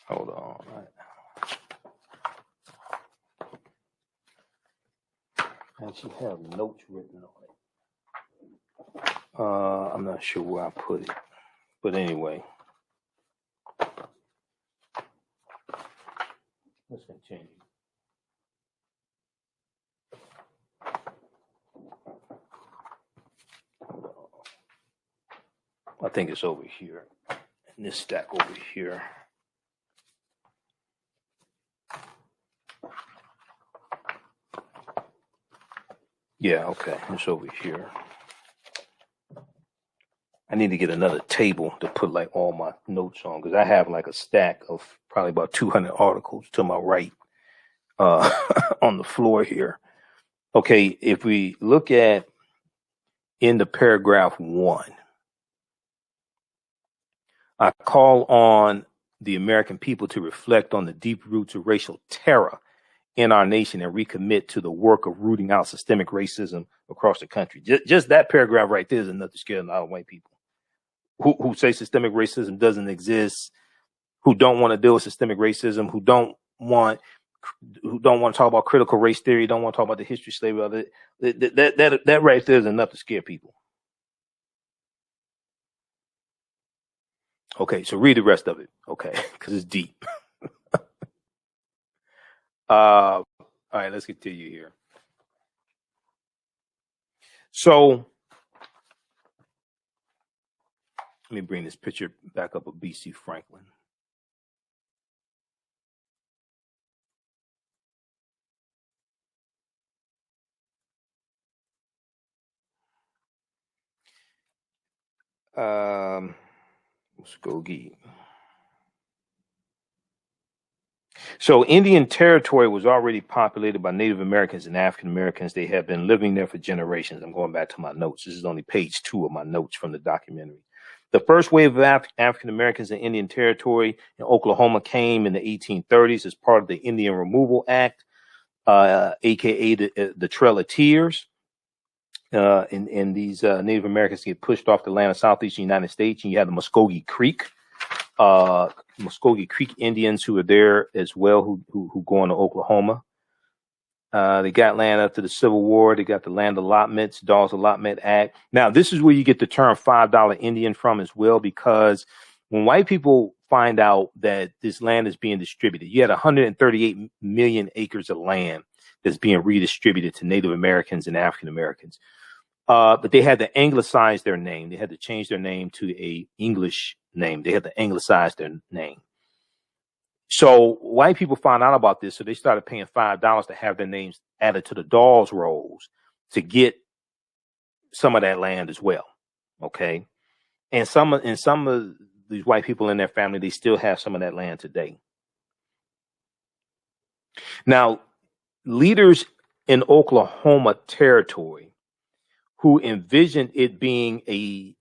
Hold on. I actually have notes written on it. I'm not sure where I put it, but anyway, let's continue. I think it's over here, in this stack over here. Yeah, okay, it's over here. I need to get another table to put like all my notes on because I have like a stack of probably about 200 articles to my right on the floor here. Okay, if we look at in the paragraph 1, I call on the American people to reflect on the deep roots of racial terror in our nation and recommit to the work of rooting out systemic racism across the country. Just that paragraph right there is enough to scare a lot of white people who say systemic racism doesn't exist, who don't want to deal with systemic racism, who don't want to talk about critical race theory, don't want to talk about the history of slavery. That right there is enough to scare people. Okay, so read the rest of it, okay, because it's deep. All right, let's continue here. So let me bring this picture back up of B.C. Franklin. Muskogee. So Indian Territory was already populated by Native Americans and African Americans. They have been living there for generations. I'm going back to my notes. This is only page 2 of my notes from the documentary. The first wave of African Americans in Indian Territory in Oklahoma came in the 1830s as part of the Indian Removal Act, aka the Trail of Tears. And these Native Americans get pushed off the land of southeastern United States, and you have the Muskogee Creek Indians who are there as well, who go into Oklahoma. They got land after the Civil War. They got the Land Allotments, Dawes Allotment Act. Now, this is where you get the term $5 Indian from as well, because when white people find out that this land is being distributed, you had 138 million acres of land that's being redistributed to Native Americans and African Americans. But they had to anglicize their name. They had to change their name to a English name. They had to anglicize their name. So white people found out about this, so they started paying $5 to have their names added to the Dawes rolls to get some of that land as well. Okay, and some of these white people in their family, they still have some of that land today. Now, leaders in Oklahoma Territory who envisioned it being a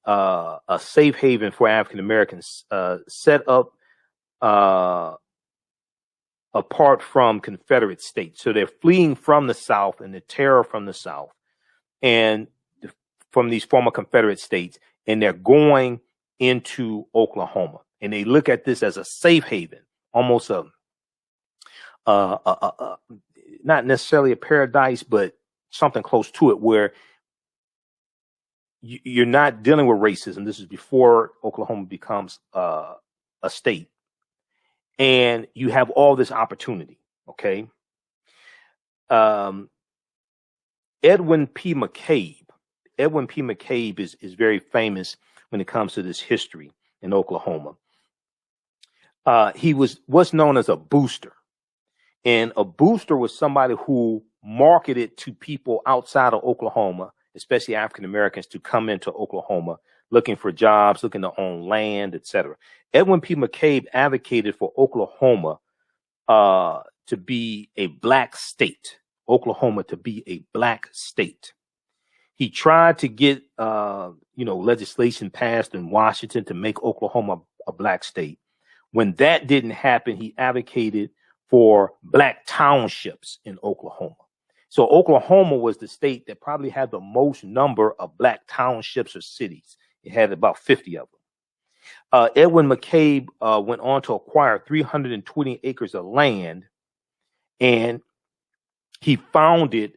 safe haven for African Americans set up apart from Confederate states. So they're fleeing from the South and the terror from the South and from these former Confederate states, and they're going into Oklahoma. And they look at this as a safe haven, almost not necessarily a paradise, but something close to it, where you're not dealing with racism. This is before Oklahoma becomes a state. And you have all this opportunity, okay? Edwin P. McCabe is very famous when it comes to this history in Oklahoma. He was what's known as a booster. And a booster was somebody who marketed to people outside of Oklahoma, especially African Americans, to come into Oklahoma looking for jobs, looking to own land, etc. Edwin P. McCabe advocated for Oklahoma to be a black state. Oklahoma to be a black state. He tried to get legislation passed in Washington to make Oklahoma a black state. When that didn't happen, he advocated for black townships in Oklahoma. So Oklahoma was the state that probably had the most number of black townships or cities. It had about 50 of them. Edwin McCabe went on to acquire 320 acres of land, and he founded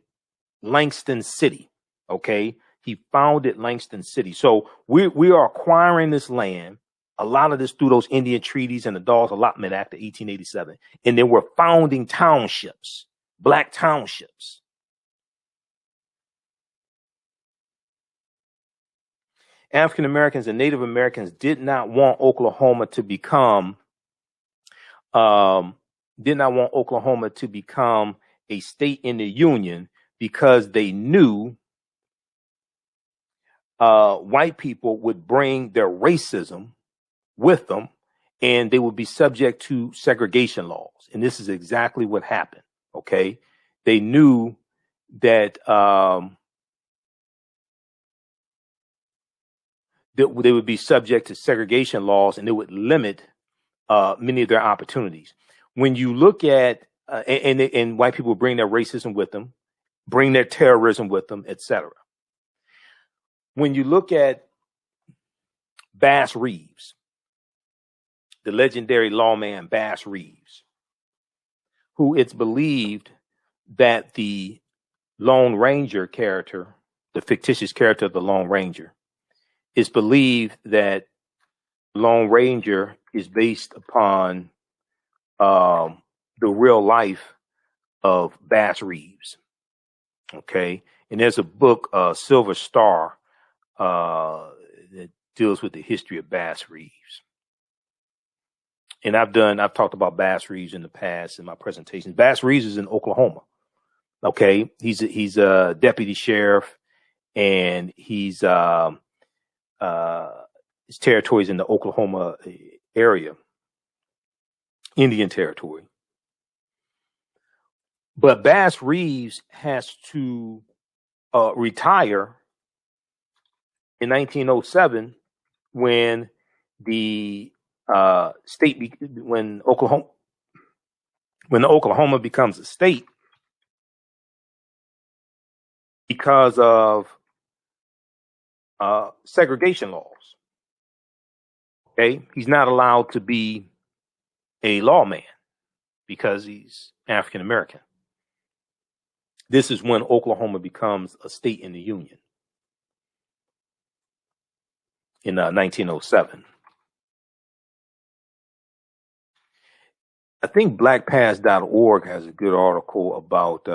Langston City. Okay, he founded Langston City. So we are acquiring this land, a lot of this through those Indian treaties and the Dawes Allotment Act of 1887, and then we're founding townships, black townships. African Americans and Native Americans did not want Oklahoma to become a state in the Union, because they knew white people would bring their racism with them, and they would be subject to segregation laws. And this is exactly what happened. Okay, they knew that they would be subject to segregation laws, and it would limit many of their opportunities. When you look at and white people bring their racism with them, bring their terrorism with them, etc. When you look at Bass Reeves, the legendary lawman Bass Reeves, who it's believed that the Lone Ranger character, the fictitious character of the Lone Ranger, it's believed that Lone Ranger is based upon the real life of Bass Reeves. Okay, and there's a book, Silver Star, that deals with the history of Bass Reeves. And I've talked about Bass Reeves in the past in my presentations. Bass Reeves is in Oklahoma. Okay, he's a deputy sheriff, and his territory is in the Oklahoma area, Indian Territory. But Bass Reeves has to retire in 1907 when the when Oklahoma becomes a state, because of segregation laws. Okay, he's not allowed to be a lawman because he's African American. This is when Oklahoma becomes a state in the Union in 1907. I think blackpast.org has a good article about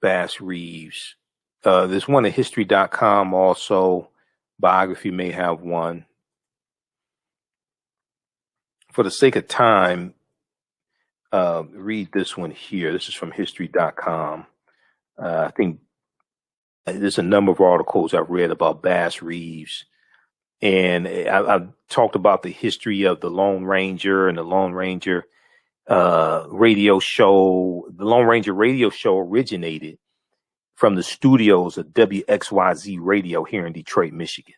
Bass Reeves. There's one at history.com also. Biography may have one. For the sake of time, read this one here. This is from history.com. I think there's a number of articles I've read about Bass Reeves. And I've talked about the history of the Lone Ranger and the Lone Ranger radio show. The Lone Ranger radio show originated from the studios of WXYZ Radio here in Detroit, Michigan.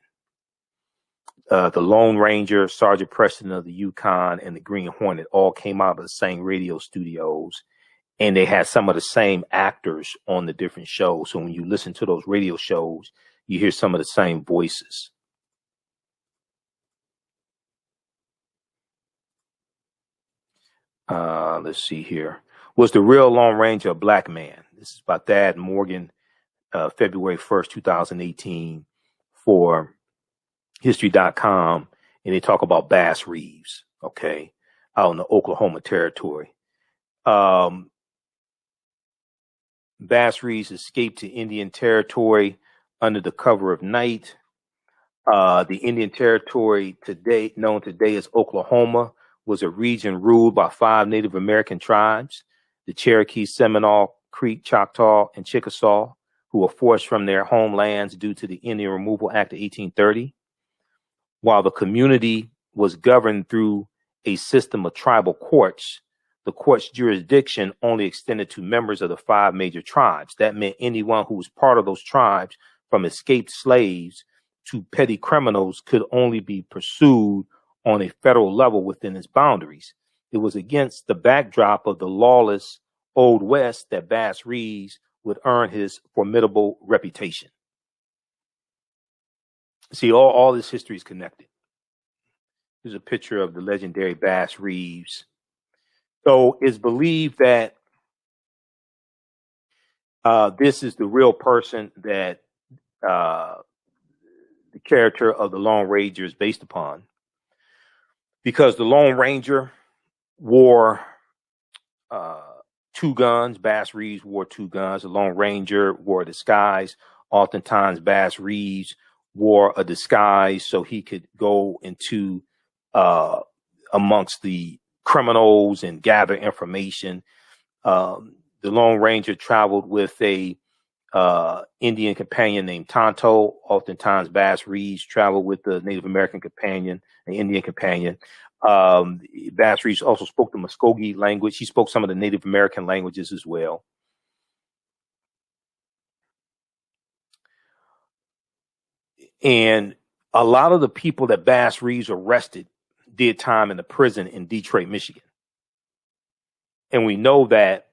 The Lone Ranger, Sergeant Preston of the Yukon, and the Green Hornet all came out of the same radio studios, and they had some of the same actors on the different shows. So when you listen to those radio shows, you hear some of the same voices. Let's see here. Was the real Lone Ranger a black man? This is by Thad Morgan, February 1st, 2018, for history.com. And they talk about Bass Reeves, okay, out in the Oklahoma territory. Bass Reeves escaped to Indian Territory under the cover of night. The Indian Territory today, known today as Oklahoma, was a region ruled by 5 Native American tribes, the Cherokee, Seminole, Creek, Choctaw, and Chickasaw, who were forced from their homelands due to the Indian Removal Act of 1830. While the community was governed through a system of tribal courts, the court's jurisdiction only extended to members of the 5 major tribes. That meant anyone who was part of those tribes, from escaped slaves to petty criminals, could only be pursued on a federal level within its boundaries. It was against the backdrop of the lawless Old West that Bass Reeves would earn his formidable reputation. See, all this history is connected. Here's a picture of the legendary Bass Reeves. So it's believed that this is the real person that the character of the Lone Ranger is based upon. Because the Lone Ranger wore 2 guns. Bass Reeves wore 2 guns. The Lone Ranger wore a disguise. Oftentimes, Bass Reeves wore a disguise so he could go into amongst the criminals and gather information. The Lone Ranger traveled with a Indian companion named Tonto. Oftentimes, Bass Reeves traveled with the Native American companion, an Indian companion. Bass Reeves also spoke the Muskogee language. He spoke some of the Native American languages as well. And a lot of the people that Bass Reeves arrested did time in the prison in Detroit, Michigan. And we know that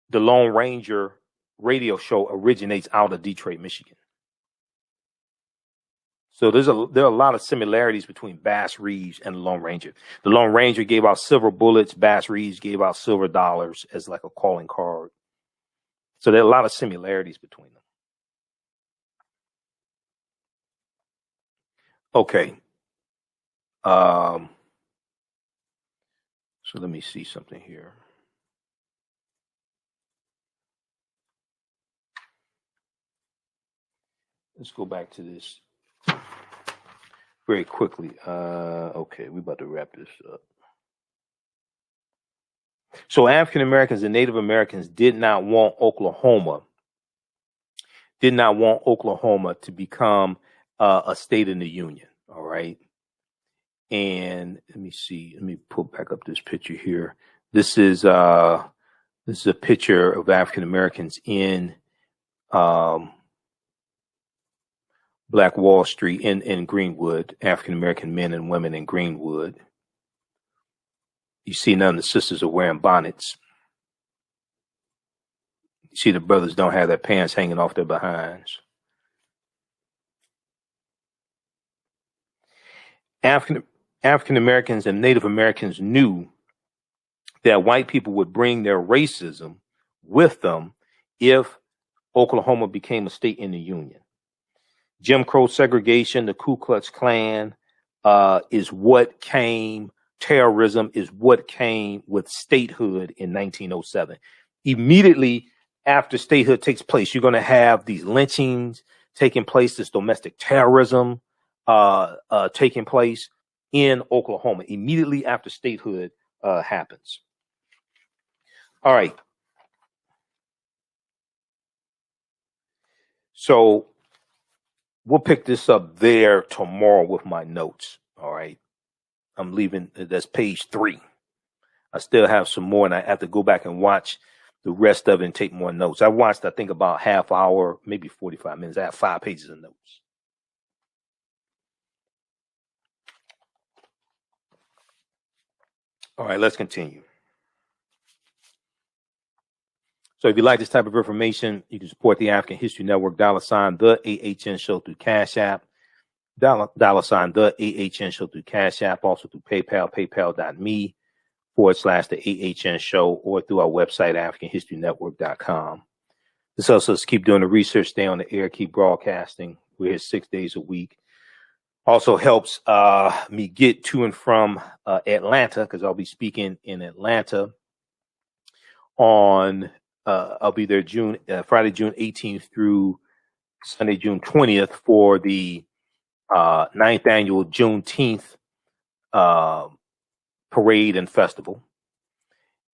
the Lone Ranger radio show originates out of Detroit, Michigan. So there are a lot of similarities between Bass Reeves and the Lone Ranger. The Lone Ranger gave out silver bullets. Bass Reeves gave out silver dollars as like a calling card. So there are a lot of similarities between them. Okay. So let me see something here. Let's go back to this very quickly. Okay, we're about to wrap this up. So African Americans and Native Americans did not want Oklahoma to become a state in the Union. All right. And let me see. Let me pull back up this picture here. This is a picture of African Americans in Black Wall Street in Greenwood, African American men and women in Greenwood. You see none of the sisters are wearing bonnets. You see the brothers don't have their pants hanging off their behinds. African Americans and Native Americans knew that white people would bring their racism with them if Oklahoma became a state in the Union. Jim Crow segregation, the Ku Klux Klan is what came, terrorism is what came with statehood in 1907. Immediately after statehood takes place, you're going to have these lynchings taking place, this domestic terrorism taking place in Oklahoma immediately after statehood happens. All right. So we'll pick this up there tomorrow with my notes. All right. I'm leaving. That's page 3. I still have some more, and I have to go back and watch the rest of it and take more notes. I watched, I think, about half hour, maybe 45 minutes. I have 5 pages of notes. All right, let's continue. So if you like this type of information, you can support the African History Network, $ the AHN Show through Cash App, $ the AHN Show through Cash App, also through PayPal, paypal.me / the AHN Show, or through our website, AfricanHistoryNetwork.com. This helps us keep doing the research, stay on the air, keep broadcasting. We're here 6 days a week. Also helps me get to and from Atlanta, because I'll be speaking in Atlanta on I'll be there Friday, June 18th through Sunday, June 20th for the 9th annual Juneteenth parade and festival.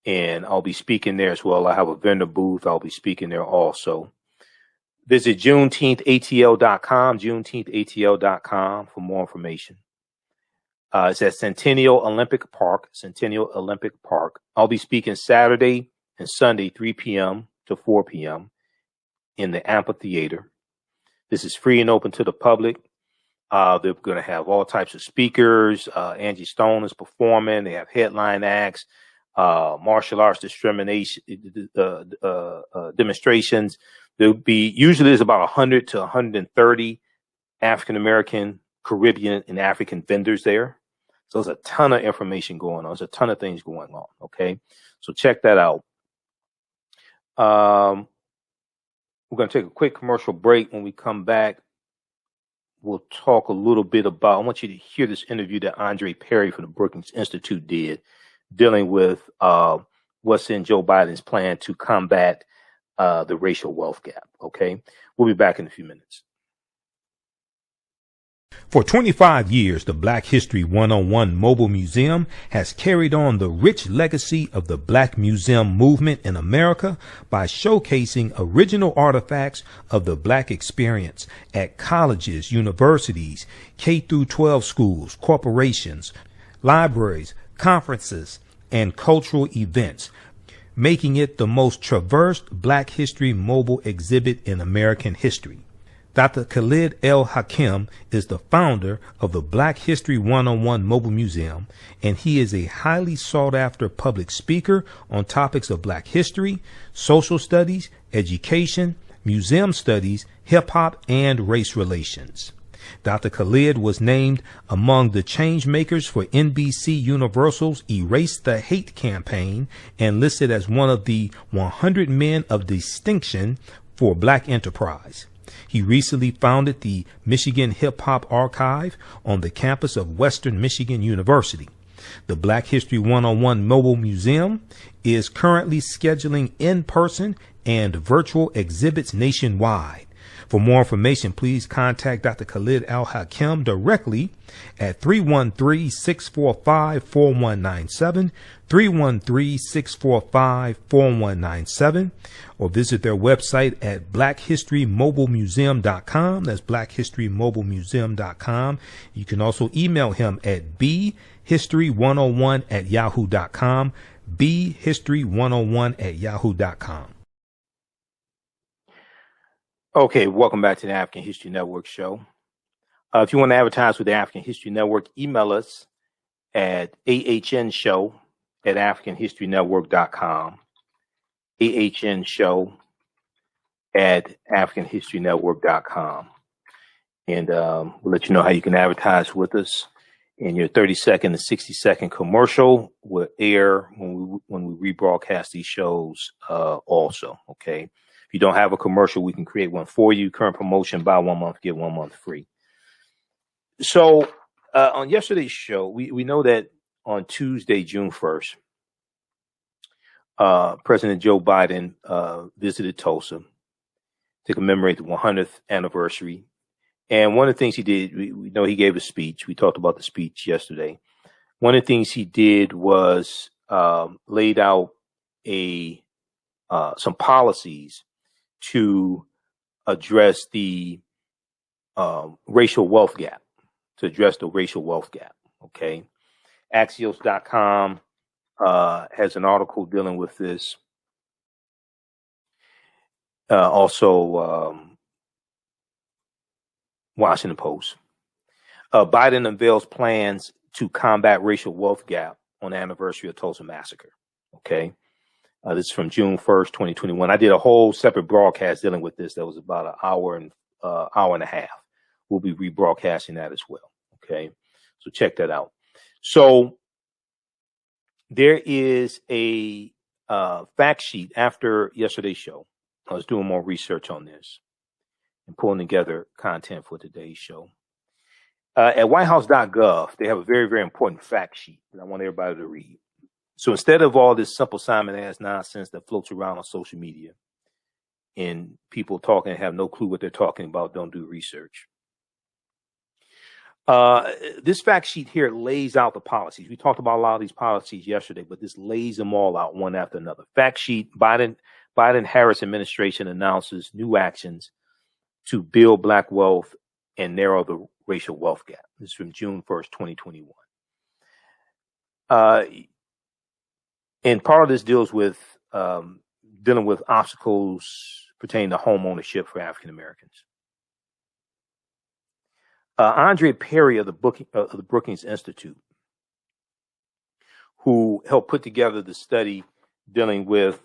And I'll be speaking there as well. I have a vendor booth. I'll be speaking there also. Visit JuneteenthATL.com, JuneteenthATL.com for more information. It's at Centennial Olympic Park. I'll be speaking Saturday and Sunday, 3 p.m. to 4 p.m. in the amphitheater. This is free and open to the public. They're going to have all types of speakers. Angie Stone is performing. They have headline acts, martial arts demonstrations. There'll be usually there's about 100 to 130 African American, Caribbean, and African vendors there. So there's a ton of information going on. There's a ton of things going on. Okay, so check that out. We're going to take a quick commercial break. When we come back, we'll talk a little bit about, I want you to hear this interview that Andre Perry from the Brookings Institute did, dealing with what's in Joe Biden's plan to combat the racial wealth gap. Okay, we'll be back in a few minutes. For 25 years, the Black History 101 Mobile Museum has carried on the rich legacy of the Black Museum movement in America by showcasing original artifacts of the Black experience at colleges, universities, K-12 schools, corporations, libraries, conferences, and cultural events, making it the most traversed Black History mobile exhibit in American history. Dr. Khalid El Hakim is the founder of the Black History 101 Mobile Museum, and he is a highly sought-after public speaker on topics of Black history, social studies, education, museum studies, hip-hop, and race relations. Dr. Khalid was named among the change makers for NBC Universal's Erase the Hate campaign and listed as one of the 100 men of distinction for Black enterprise. He recently founded the Michigan Hip Hop Archive on the campus of Western Michigan University. The Black History 101 Mobile Museum is currently scheduling in-person and virtual exhibits nationwide. For more information, please contact Dr. Khalid Al Hakim directly at 313-645-4197, 313-645-4197, or visit their website at blackhistorymobilemuseum.com. That's blackhistorymobilemuseum.com. You can also email him at bhistory101@yahoo.com, bhistory101@yahoo.com. Okay, welcome back to the African History Network show. If you want to advertise with the African History Network, email us at AHNshow@AfricanHistoryNetwork.com, AHNshow@AfricanHistoryNetwork.com. And we'll let you know how you can advertise with us. And your 30-second and 60-second commercial will air when we rebroadcast these shows also, okay? If you don't have a commercial, we can create one for you. Current promotion, buy 1 month, get 1 month free. So on yesterday's show, we know that on Tuesday, June 1st, President Joe Biden visited Tulsa to commemorate the 100th anniversary. And one of the things he did, we know he gave a speech. We talked about the speech yesterday. One of the things he did was laid out some policies to address the racial wealth gap, okay? Axios.com has an article dealing with this. Also, Washington Post. Biden unveils plans to combat racial wealth gap on the anniversary of Tulsa Massacre. Okay. This is from June 1st, 2021. I did a whole separate broadcast dealing with this. That was about an hour and a half. We'll be rebroadcasting that as well. Okay. So check that out. So there is a fact sheet after yesterday's show. I was doing more research on this and pulling together content for today's show. At whitehouse.gov, they have a very, very important fact sheet that I want everybody to read. So instead of all this simple Simon ass nonsense that floats around on social media and people talking and have no clue what they're talking about, don't do research. This fact sheet here lays out the policies. We talked about a lot of these policies yesterday, but this lays them all out one after another. Fact sheet: Biden-Harris administration announces new actions to build Black wealth and narrow the racial wealth gap. This is from June 1st, 2021. And part of this deals with dealing with obstacles pertaining to home ownership for African Americans. Andre Perry of the Brookings Institute, who helped put together the study dealing with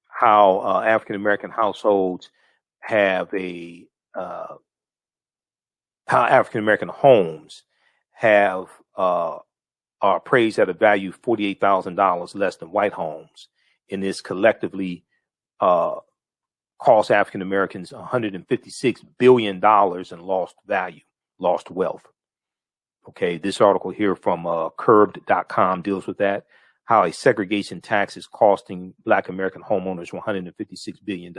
how African American households have how African American homes are appraised at a value $48,000 less than white homes, and this collectively cost African Americans $156 billion in lost wealth. Okay, this article here from curbed.com deals with that, how a segregation tax is costing Black American homeowners $156 billion.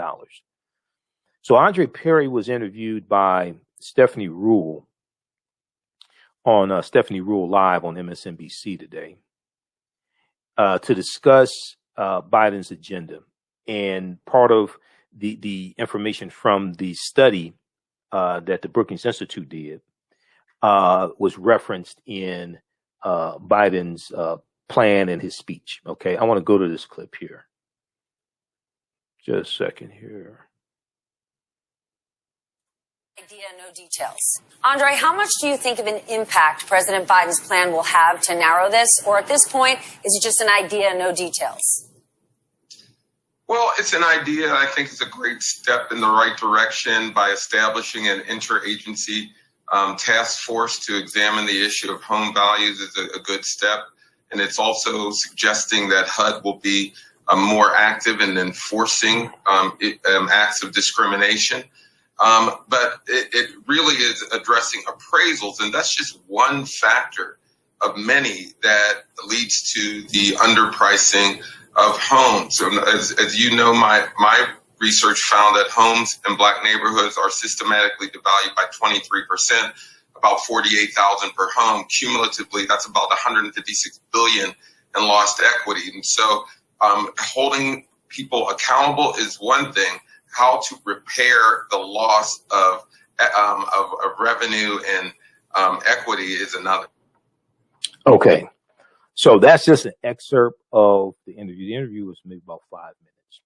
So Andre Perry was interviewed by Stephanie Ruhle on Stephanie Ruhle Live on MSNBC today to discuss Biden's agenda. And part of the information from the study that the Brookings Institute did was referenced in Biden's plan and his speech. Okay, I want to go to this clip here. Just a second here. Idea, no details. Andre, how much do you think of an impact President Biden's plan will have to narrow this? Or at this point, is it just an idea, no details? Well, it's an idea. I think it's a great step in the right direction by establishing an interagency task force to examine the issue of home values is a good step. And it's also suggesting that HUD will be more active in enforcing acts of discrimination. But it really is addressing appraisals, and that's just one factor of many that leads to the underpricing of homes. So as you know, my research found that homes in Black neighborhoods are systematically devalued by 23%, about $48,000 per home. Cumulatively, that's about $156 billion in lost equity. And so holding people accountable is one thing. How to repair the loss of revenue and equity is another. Okay, so that's just an excerpt of the interview. The interview was maybe about 5 minutes.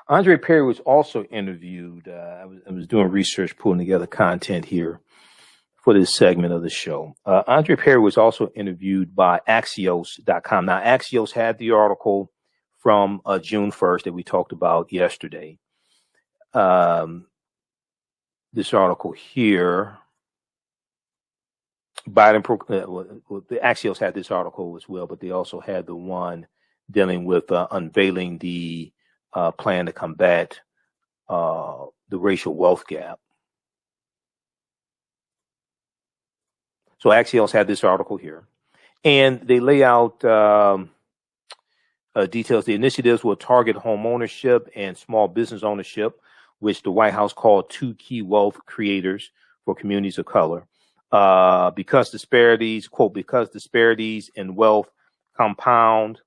Andre Perry was also interviewed. I was doing research, pulling together content here for this segment of the show. Andre Perry was also interviewed by Axios.com. Now, Axios had the article from June 1st that we talked about yesterday. This article here The Axios had this article as well, but they also had the one dealing with unveiling the plan to combat the racial wealth gap. So Axios had this article here, and they lay out details. The initiatives will target home ownership and small business ownership, which the White House called two key wealth creators for communities of color. Because disparities in wealth compound.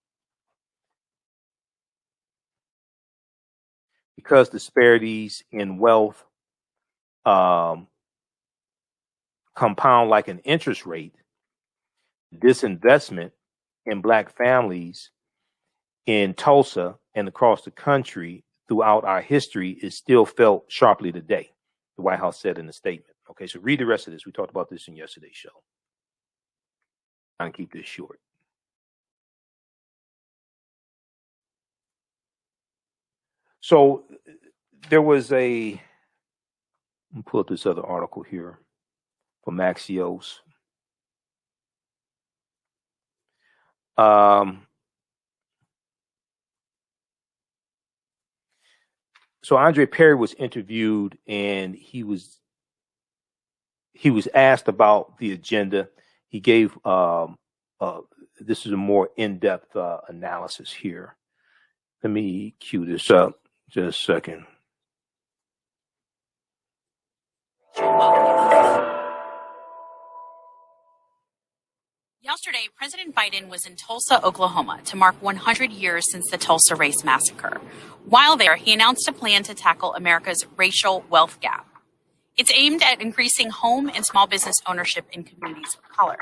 Because disparities in wealth compound like an interest rate, disinvestment in Black families in Tulsa and across the country throughout our history is still felt sharply today, the White House said in a statement. Okay, so read the rest of this. We talked about this in yesterday's show. I'll keep this short. So there was let me pull up this other article here from Axios. So Andre Perry was interviewed, and he was asked about the agenda. He gave this is a more in-depth analysis here. Let me cue this up just a second. Yesterday, President Biden was in Tulsa, Oklahoma to mark 100 years since the Tulsa Race Massacre. While there, he announced a plan to tackle America's racial wealth gap. It's aimed at increasing home and small business ownership in communities of color.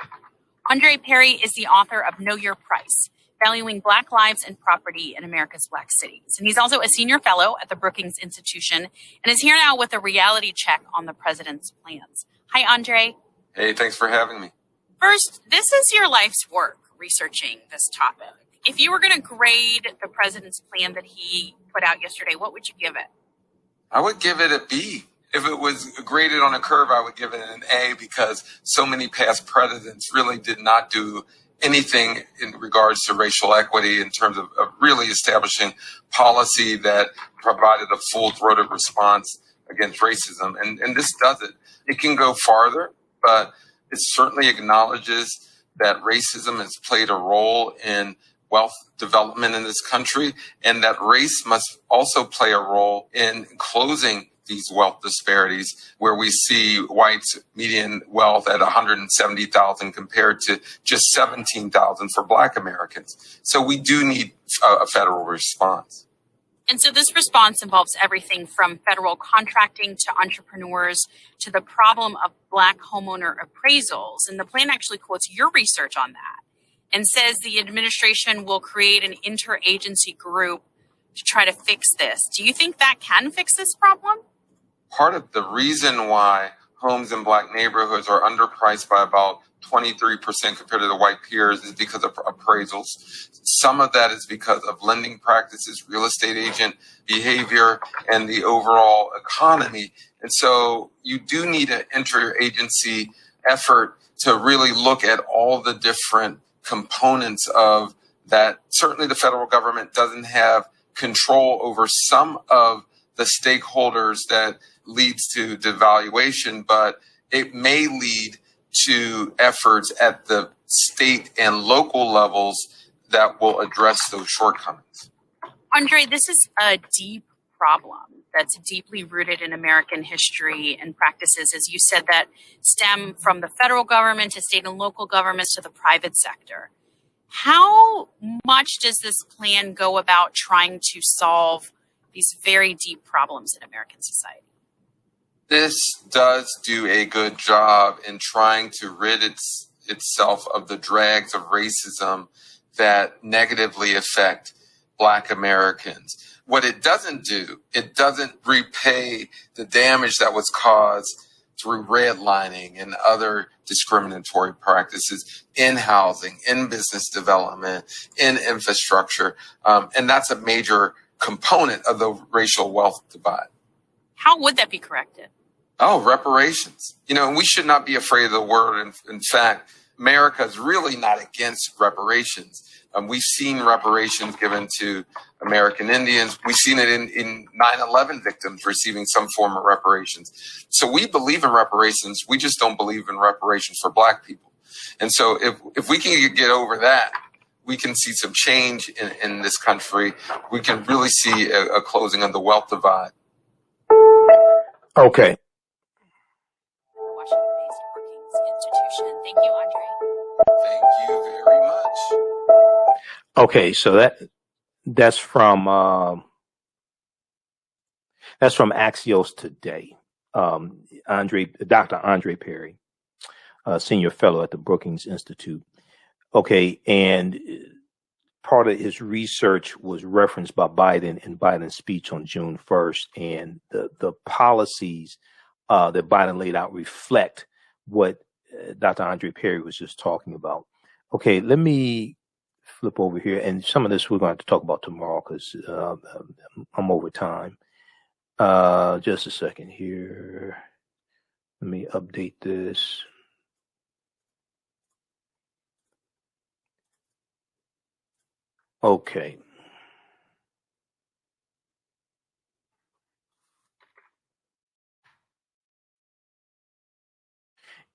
Andre Perry is the author of Know Your Price, Valuing Black Lives and Property in America's Black Cities. And he's also a senior fellow at the Brookings Institution and is here now with a reality check on the president's plans. Hi, Andre. Hey, thanks for having me. First, this is your life's work, researching this topic. If you were going to grade the president's plan that he put out yesterday, what would you give it? I would give it a B. If it was graded on a curve, I would give it an A because so many past presidents really did not do anything in regards to racial equity in terms of really establishing policy that provided a full-throated response against racism. And this does it. It can go farther, but it certainly acknowledges that racism has played a role in wealth development in this country, and that race must also play a role in closing these wealth disparities, where we see whites' median wealth at $170,000 compared to just $17,000 for Black Americans. So we do need a federal response. And so this response involves everything from federal contracting to entrepreneurs to the problem of Black homeowner appraisals. And the plan actually quotes your research on that and says the administration will create an interagency group to try to fix this. Do you think that can fix this problem? Part of the reason why homes in Black neighborhoods are underpriced by about 23% compared to the white peers is because of appraisals. Some of that is because of lending practices, real estate agent behavior, and the overall economy. And so you do need an interagency effort to really look at all the different components of that. Certainly the federal government doesn't have control over some of the stakeholders that leads to devaluation, but it may lead to efforts at the state and local levels that will address those shortcomings. Andre, this is a deep problem that's deeply rooted in American history and practices, as you said, that stem from the federal government to state and local governments to the private sector. How much does this plan go about trying to solve these very deep problems in American society? This does do a good job in trying to rid itself of the drags of racism that negatively affect Black Americans. What it doesn't do, it doesn't repay the damage that was caused through redlining and other discriminatory practices in housing, in business development, in infrastructure. And that's a major component of the racial wealth divide. How would that be corrected? Oh, reparations. We should not be afraid of the word. In fact, America is really not against reparations. We've seen reparations given to American Indians. We've seen it in 9/11 victims receiving some form of reparations. So we believe in reparations. We just don't believe in reparations for Black people. And so if we can get over that, we can see some change in this country. We can really see a closing of the wealth divide. Okay. Washington-based Brookings Institution. Thank you, Andre. Thank you very much. Okay, so that's from Axios Today. Dr. Andre Perry, senior fellow at the Brookings Institute. Okay, and part of his research was referenced by Biden in Biden's speech on June 1st, and the policies that Biden laid out reflect what Dr. Andre Perry was just talking about. Okay, let me flip over here, and some of this we're going to have to talk about tomorrow because I'm over time. Just a second here. Let me update this. Okay.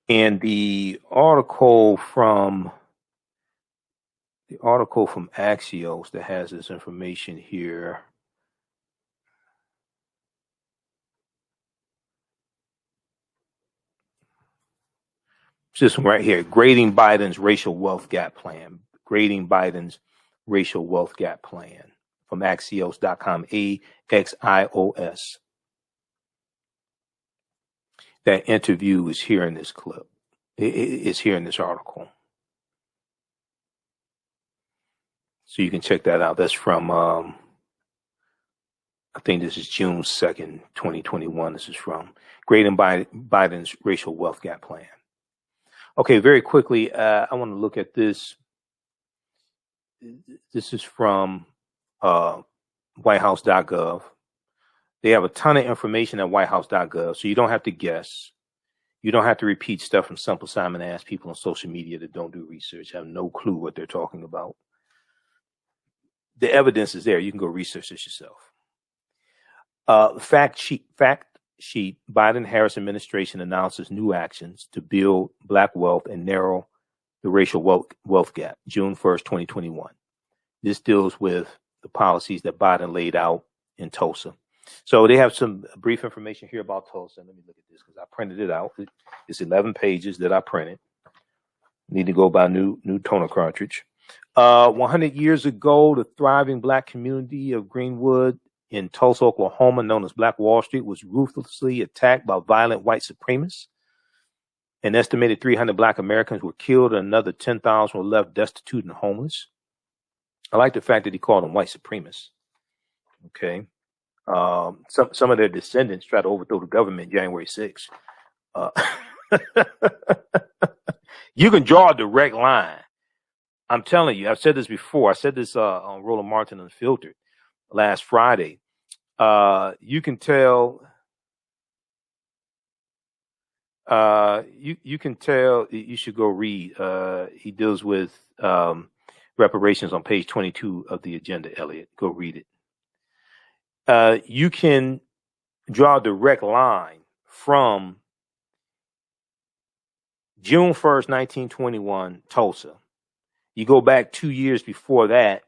And the article from Axios that has this information here. This one right here, grading Biden's racial wealth gap plan. Grading Biden's racial wealth gap plan from Axios.com, AXIOS. That interview is here in this clip. It's here in this article. So you can check that out. That's from, I think this is June 2nd, 2021. This is from Grading Biden's racial wealth gap plan. Okay, very quickly, I want to look at this. This is from whitehouse.gov. They have a ton of information at whitehouse.gov, so you don't have to guess. You don't have to repeat stuff from Simple Simon Ass people on social media that don't do research, have no clue what they're talking about. The evidence is there. You can go research this yourself. Fact sheet, Biden-Harris administration announces new actions to build Black wealth and narrow the racial wealth gap, June 1st, 2021. This deals with the policies that Biden laid out in Tulsa. So they have some brief information here about Tulsa. Let me look at this because I printed it out. It's 11 pages that I printed. Need to go buy new toner cartridge. 100 years ago, the thriving Black community of Greenwood in Tulsa, Oklahoma, known as Black Wall Street, was ruthlessly attacked by violent white supremacists. An estimated 300 Black Americans were killed and another 10,000 were left destitute and homeless. I like the fact that he called them white supremacists. Okay. Some of their descendants tried to overthrow the government January 6th. You can draw a direct line. I'm telling you, I've said this before. I said this on Roland Martin Unfiltered last Friday. You can tell. You can tell. You should go read. He deals with reparations on page 22 of the agenda. Elliot, go read it. You can draw a direct line from June 1st, 1921, Tulsa. You go back 2 years before that,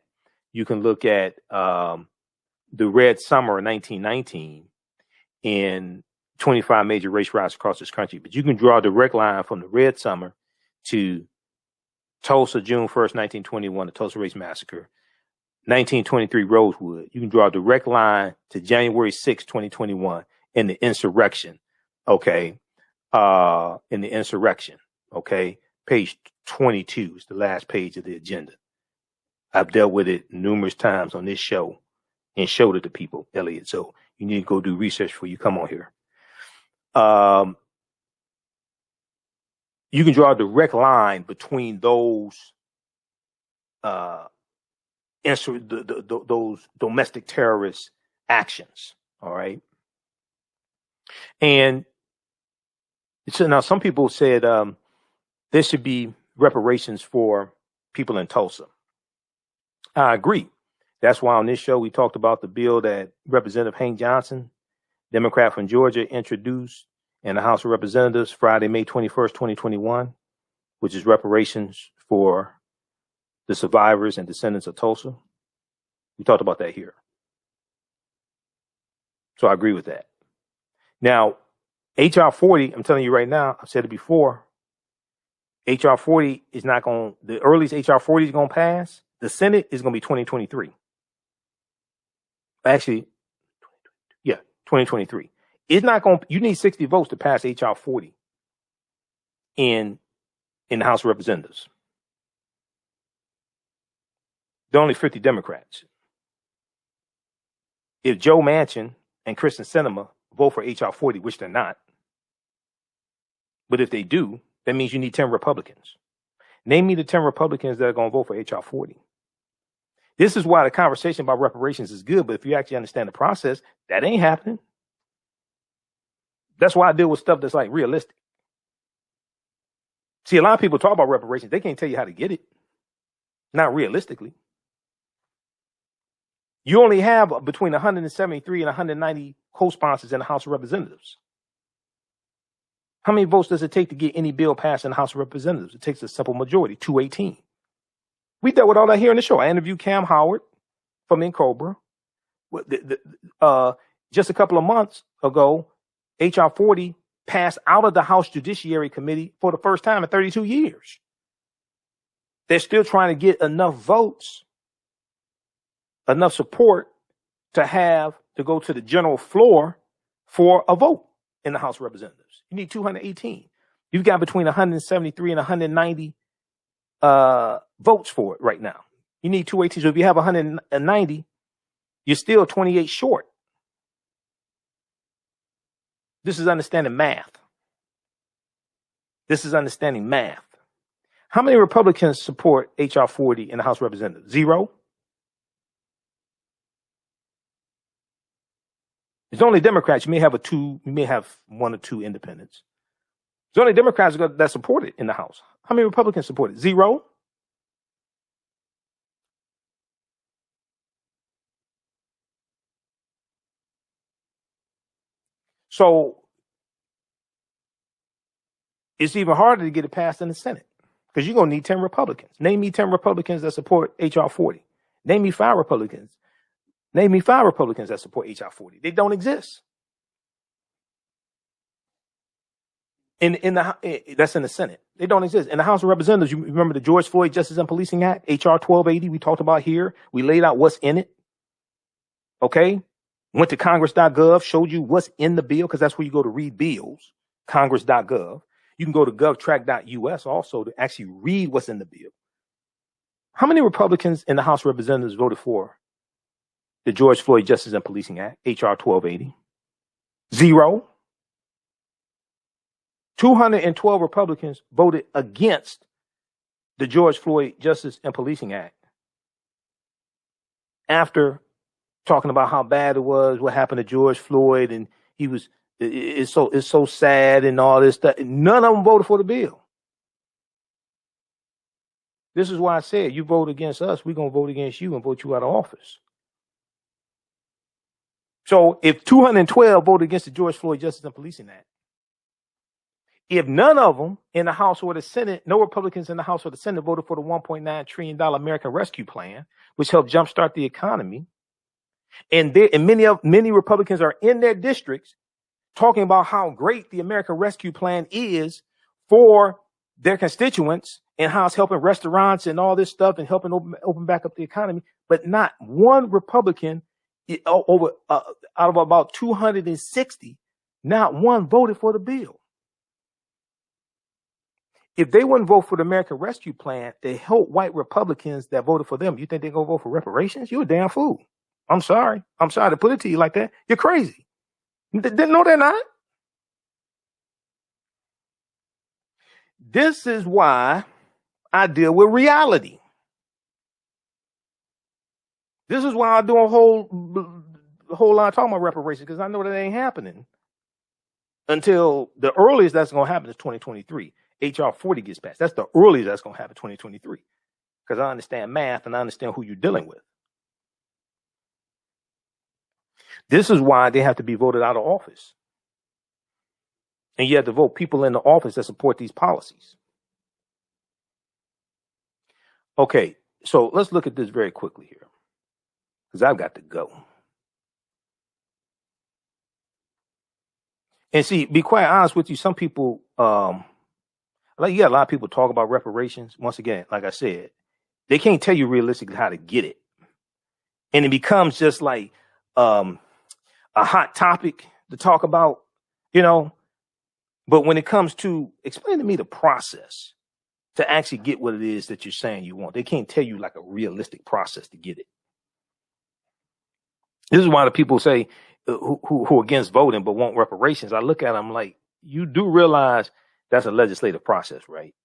you can look at the Red Summer of 1919 and 25 major race riots across this country. But you can draw a direct line from the Red Summer to Tulsa, June 1st, 1921, the Tulsa Race Massacre. 1923 Rosewood. You can draw a direct line to January 6, 2021 in the insurrection. Okay. In the insurrection. Okay. Page 22 is the last page of the agenda. I've dealt with it numerous times on this show and showed it to people, Elliot. So you need to go do research before you come on here. You can draw a direct line between those, those domestic terrorist actions. All right. And So now some people said there should be reparations for people in Tulsa. I agree. That's why on this show we talked about the bill that Representative Hank Johnson, Democrat from Georgia, introduced in the House of Representatives Friday, May 21st, 2021, which is reparations for the survivors and descendants of Tulsa. We talked about that here. So I agree with that. Now, HR 40, I'm telling you right now, I've said it before, HR 40 is not going, the earliest HR 40 is going to pass, the Senate is going to be 2023. Actually, yeah, 2023. It's not going, you need 60 votes to pass HR 40 in the House of Representatives. There are only 50 Democrats. If Joe Manchin and Kristen Sinema vote for HR 40, which they're not, but if they do, that means you need 10 Republicans. Name me the 10 Republicans that are going to vote for HR 40. This is why the conversation about reparations is good, but if you actually understand the process, that ain't happening. That's why I deal with stuff that's like realistic. See, a lot of people talk about reparations. They can't tell you how to get it. Not realistically. You only have between 173 and 190 co-sponsors in the House of Representatives. How many votes does it take to get any bill passed in the House of Representatives? It takes a simple majority, 218. We dealt with all that here in the show. I interviewed Cam Howard from Cobra. Just a couple of months ago, HR 40 passed out of the House Judiciary Committee for the first time in 32 years. They're still trying to get enough votes, enough support to go to the general floor for a vote in the House of Representatives. You need 218. You've got between 173 and 190 votes for it right now. You need 218. So if you have 190, you're still 28 short. This is understanding math. This is understanding math. How many Republicans support HR 40 in the House of Representatives? 0? It's only Democrats. You may have 1 or 2 independents. It's only Democrats that support it in the House. How many Republicans support it? 0? So it's even harder to get it passed in the Senate because you're going to need 10 Republicans. Name me 10 Republicans that support HR 40. Name me 5 Republicans. Name me 5 Republicans that support HR 40. They don't exist. That's in the Senate. They don't exist. In the House of Representatives, you remember the George Floyd Justice and Policing Act, HR 1280, we talked about here. We laid out what's in it. Okay? Went to congress.gov, showed you what's in the bill, because that's where you go to read bills, congress.gov. You can go to govtrack.us also to actually read what's in the bill. How many Republicans in the House of Representatives voted for the George Floyd Justice and Policing Act, HR 1280? 0. 212 Republicans voted against the George Floyd Justice and Policing Act after talking about how bad it was, what happened to George Floyd, and it's so sad and all this stuff. None of them voted for the bill. This is why I said, you vote against us, we're going to vote against you and vote you out of office. So if 212 voted against the George Floyd Justice and Policing Act, if none of them in the House or the Senate, no Republicans in the House or the Senate voted for the $1.9 trillion American Rescue Plan, which helped jumpstart the economy, and many Republicans are in their districts talking about how great the American Rescue Plan is for their constituents and how it's helping restaurants and all this stuff and helping open back up the economy, but not one Republican out of about 260, not one voted for the bill. If they wouldn't vote for the American Rescue Plan, they help white Republicans that voted for them. You think they're going to vote for reparations? You're a damn fool. I'm sorry. I'm sorry to put it to you like that. You're crazy. No, they're not. This is why I deal with reality. This is why I do a whole lot of talking about reparations, because I know that ain't happening. until the earliest that's going to happen is 2023. HR 40 gets passed. That's the earliest that's going to happen, 2023. Because I understand math and I understand who you're dealing with. This is why they have to be voted out of office. And you have to vote people in the office that support these policies. Okay, so let's look at this very quickly here, because I've got to go. And see, be quite honest with you, some people, like you got a lot of people talk about reparations. Once again, like I said, they can't tell you realistically how to get it. And it becomes just like a hot topic to talk about, you know. But when it comes to explain to me the process to actually get what it is that you're saying you want, they can't tell you like a realistic process to get it. This is why the people say who are against voting but want reparations. I look at them like, you do realize that's a legislative process, right?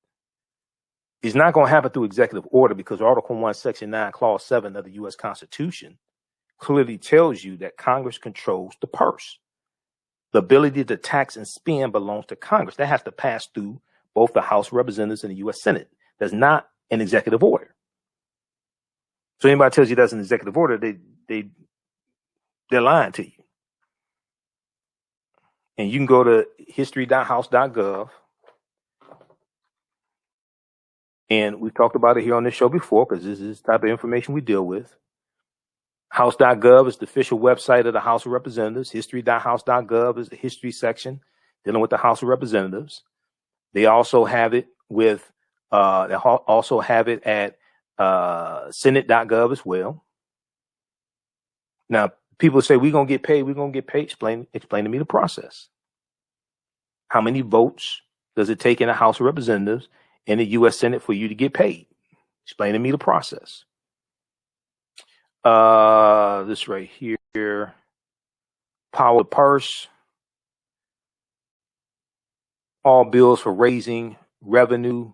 It's not going to happen through executive order, because Article 1, Section 9, Clause 7 of the U.S. Constitution clearly tells you that Congress controls the purse. The ability to tax and spend belongs to Congress. That has to pass through both the House of Representatives and the U.S. Senate. That's not an executive order. So anybody tells you that's an executive order, they're lying to you. And you can go to history.house.gov. And we've talked about it here on this show before, because this is the type of information we deal with. House.gov is the official website of the House of Representatives. History.house.gov is the history section dealing with the House of Representatives. They also have it with, they also have it at Senate.gov as well. Now, people say, we're going to get paid. We're going to get paid. Explain to me the process. How many votes does it take in the House of Representatives and the U.S. Senate for you to get paid? Explain to me the process. This right here, power purse, all bills for raising revenue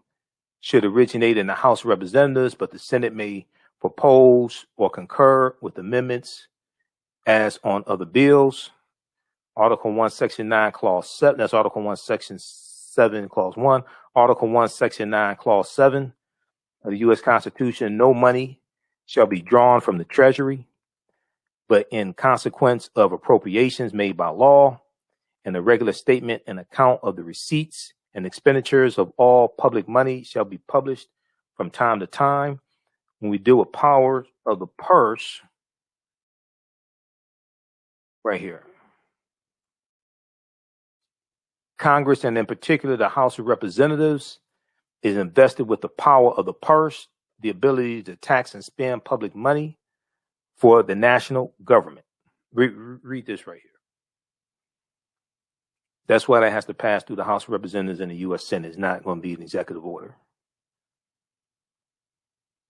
should originate in the House of Representatives, but the Senate may propose or concur with amendments as on other bills. Article 1, Section 9, Clause 7. That's Article 1, Section 7, Clause 1. Article 1, Section 9, Clause 7 of the U.S. Constitution. No money shall be drawn from the Treasury, but in consequence of appropriations made by law, and a regular statement and account of the receipts and expenditures of all public money shall be published from time to time. When we deal with power of the purse, right here, Congress, and in particular the House of Representatives, is invested with the power of the purse, the ability to tax and spend public money for the national government. Read this right here. That's why that has to pass through the House of Representatives and the U.S. Senate. It's not going to be an executive order.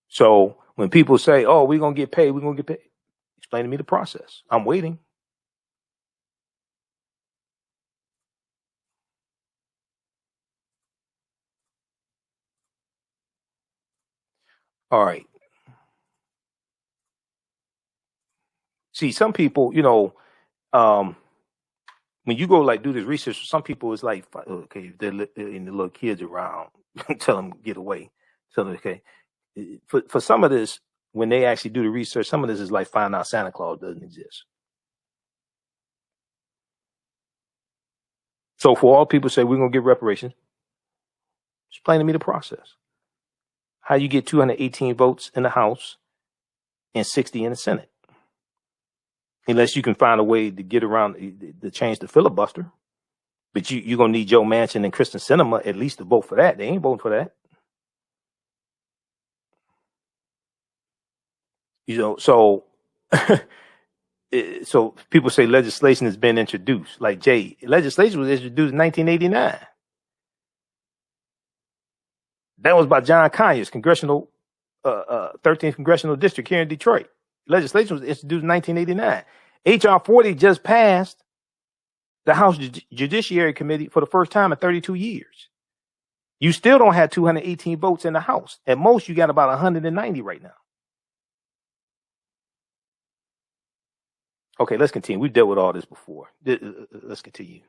So when people say, oh, we're going to get paid, explain to me the process. I'm waiting. All right. See, some people, when you go like do this research, some people it's like, okay, they're and the little kids around, tell them get away. Tell them, okay. For some of this, when they actually do the research, some of this is like finding out Santa Claus doesn't exist. So for all people say we're gonna get reparations, explain to me the process. How you get 218 votes in the House and 60 in the Senate. Unless you can find a way to get around to change the filibuster. But you're going to need Joe Manchin and Kristen Sinema at least to vote for that. They ain't voting for that. So so people say legislation has been introduced. Like, Jay, legislation was introduced in 1989. That was by John Conyers, 13th Congressional District here in Detroit. Legislation was introduced in 1989. HR 40 just passed the House Judiciary Committee for the first time in 32 years. You still don't have 218 votes in the House. At most, you got about 190 right now. Okay, let's continue. We've dealt with all this before. Let's continue.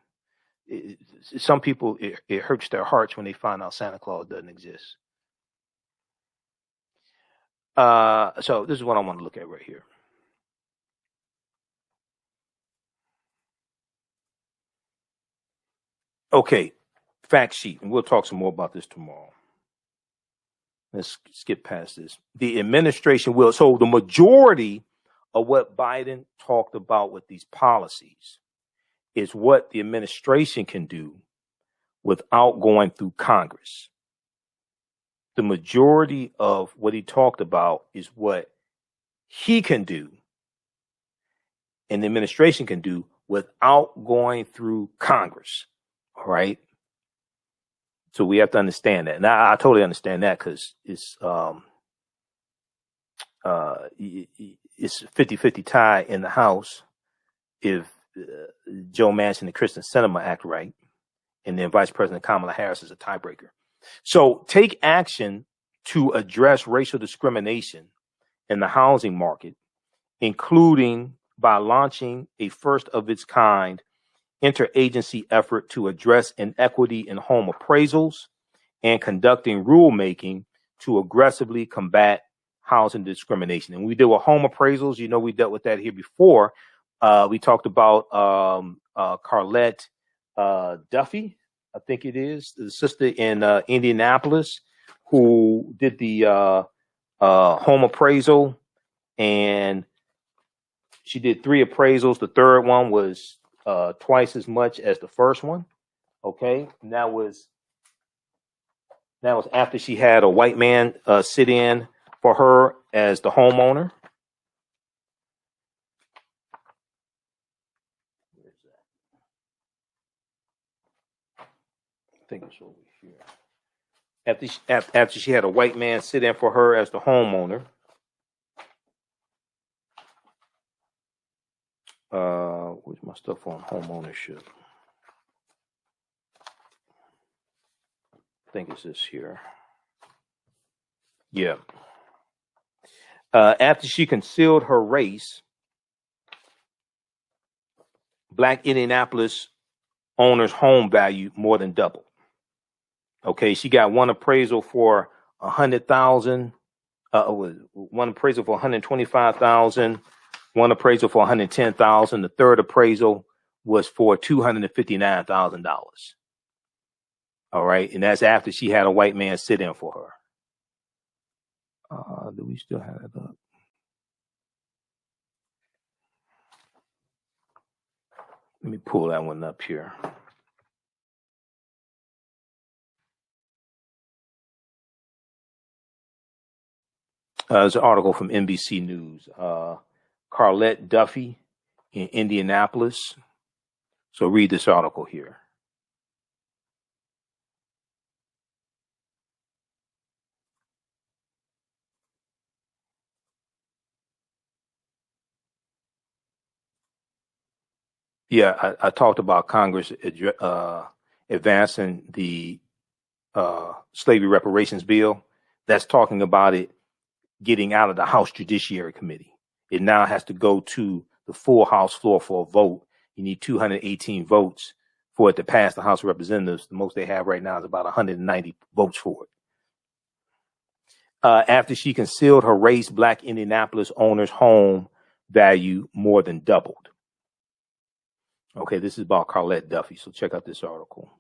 some people, it hurts their hearts when they find out Santa Claus doesn't exist. So this is what I want to look at right here. Okay, fact sheet, and we'll talk some more about this tomorrow. Let's skip past this. The administration will, so the majority of what Biden talked about with these policies is what the administration can do without going through Congress. The majority of what he talked about is what he can do and the administration can do without going through Congress. All right. So we have to understand that. Now, I totally understand that because it's 50-50 tie in the House if Joe Manchin and Kristen Sinema act right, and then Vice President Kamala Harris is a tiebreaker. So take action to address racial discrimination in the housing market, including by launching a first of its kind interagency effort to address inequity in home appraisals and conducting rulemaking to aggressively combat housing discrimination. And we deal with home appraisals. You know, we dealt with that here before. We talked about Carlette Duffy, I think it is, the sister in Indianapolis who did the home appraisal, and she did 3 appraisals. The third one was twice as much as the first one. Okay, and that was after she had a white man sit in for her as the homeowner. I think it's over here. After she had a white man sit in for her as the homeowner. Where's my stuff on home ownership? I think it's this here. Yeah. After she concealed her race, Black Indianapolis owners' home value more than doubled. Okay, she got one appraisal for $100,000. One appraisal for $125,000. One appraisal for $110,000. The third appraisal was for $259,000. All right, and that's after she had a white man sit in for her. Do we still have it up? Let me pull that one up here. There's an article from NBC News. Carlette Duffy in Indianapolis. So read this article here. Yeah, I talked about Congress advancing the slavery reparations bill. That's talking about it getting out of the House Judiciary Committee. It now has to go to the full House floor for a vote. You need 218 votes for it to pass the House of Representatives. The most they have right now is about 190 votes for it. After she concealed her race, Black Indianapolis owners' home value more than doubled. Okay, this is about Carlette Duffy, so check out this article.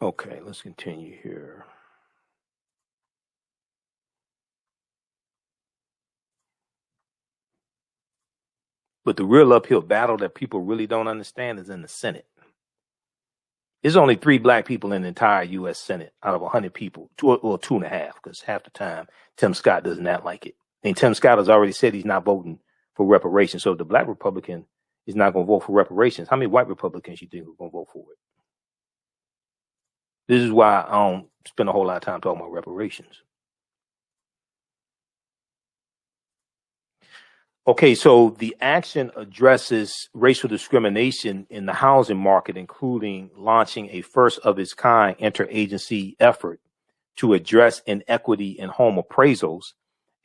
Okay, let's continue here. But the real uphill battle that people really don't understand is in the Senate. There's only 3 black people in the entire U.S. Senate out of 100 people, 2.5, because half the time Tim Scott does not like it. And Tim Scott has already said he's not voting for reparations. So if the black Republican is not going to vote for reparations, how many white Republicans you think are going to vote for it? This is why I don't spend a whole lot of time talking about reparations. Okay, so the action addresses racial discrimination in the housing market, including launching a first of its kind interagency effort to address inequity in home appraisals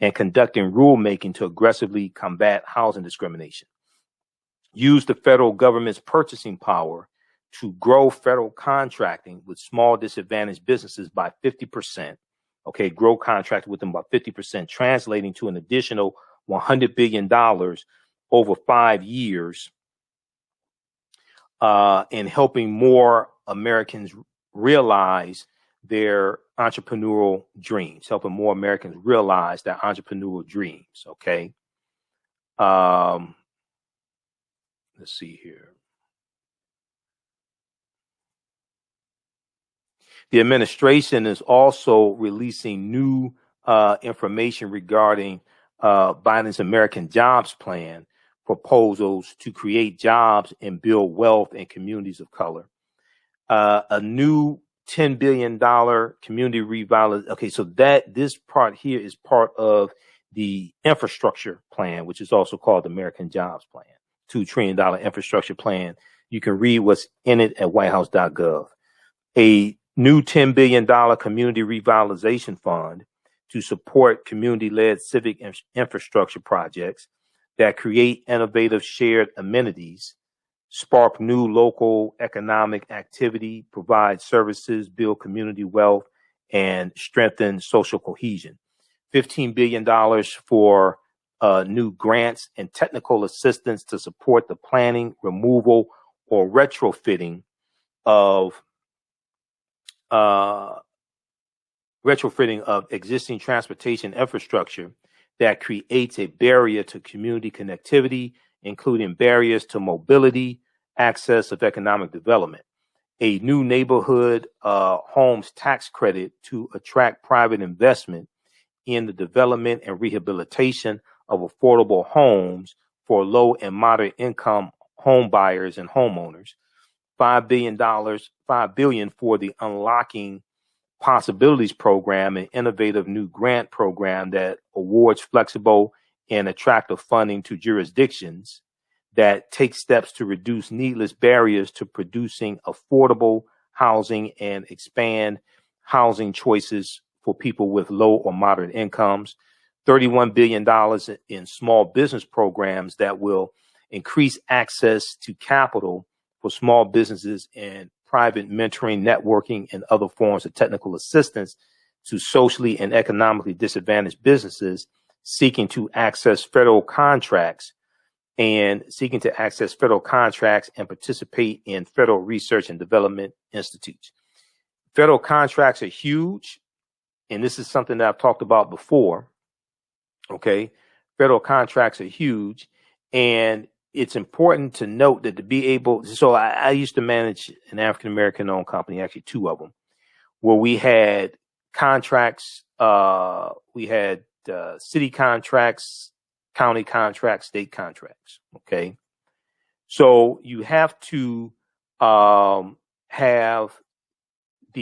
and conducting rulemaking to aggressively combat housing discrimination. Use the federal government's purchasing power to grow federal contracting with small disadvantaged businesses by 50%. Okay, grow contracting with them by 50%, translating to an additional $100 billion over 5 years, in helping more Americans realize their entrepreneurial dreams, helping more Americans realize their entrepreneurial dreams. Okay. Let's see here. The administration is also releasing new information regarding Biden's American Jobs Plan proposals to create jobs and build wealth in communities of color. A new $10 billion community revitalization. Okay, so this part here is part of the infrastructure plan, which is also called the American Jobs Plan, $2 trillion infrastructure plan. You can read what's in it at whitehouse.gov. A new $10 billion community revitalization fund to support community-led civic infrastructure projects that create innovative shared amenities, spark new local economic activity, provide services, build community wealth, and strengthen social cohesion. $15 billion for new grants and technical assistance to support the planning, removal, or retrofitting of existing transportation infrastructure that creates a barrier to community connectivity, including barriers to mobility, access of economic development. A new neighborhood homes tax credit to attract private investment in the development and rehabilitation of affordable homes for low and moderate income home buyers and homeowners. $5 billion for the Unlocking Possibilities program, an innovative new grant program that awards flexible and attractive funding to jurisdictions that take steps to reduce needless barriers to producing affordable housing and expand housing choices for people with low or moderate incomes. $31 billion in small business programs that will increase access to capital for small businesses and private mentoring, networking, and other forms of technical assistance to socially and economically disadvantaged businesses seeking to access federal contracts and participate in federal research and development institutes. Federal contracts are huge, and this is something that I've talked about before. Okay, federal contracts are huge, and it's important to note that to be able, so I used to manage an African-American owned company, actually two of them, where we had contracts, we had city contracts, county contracts, state contracts. Okay. So you have to have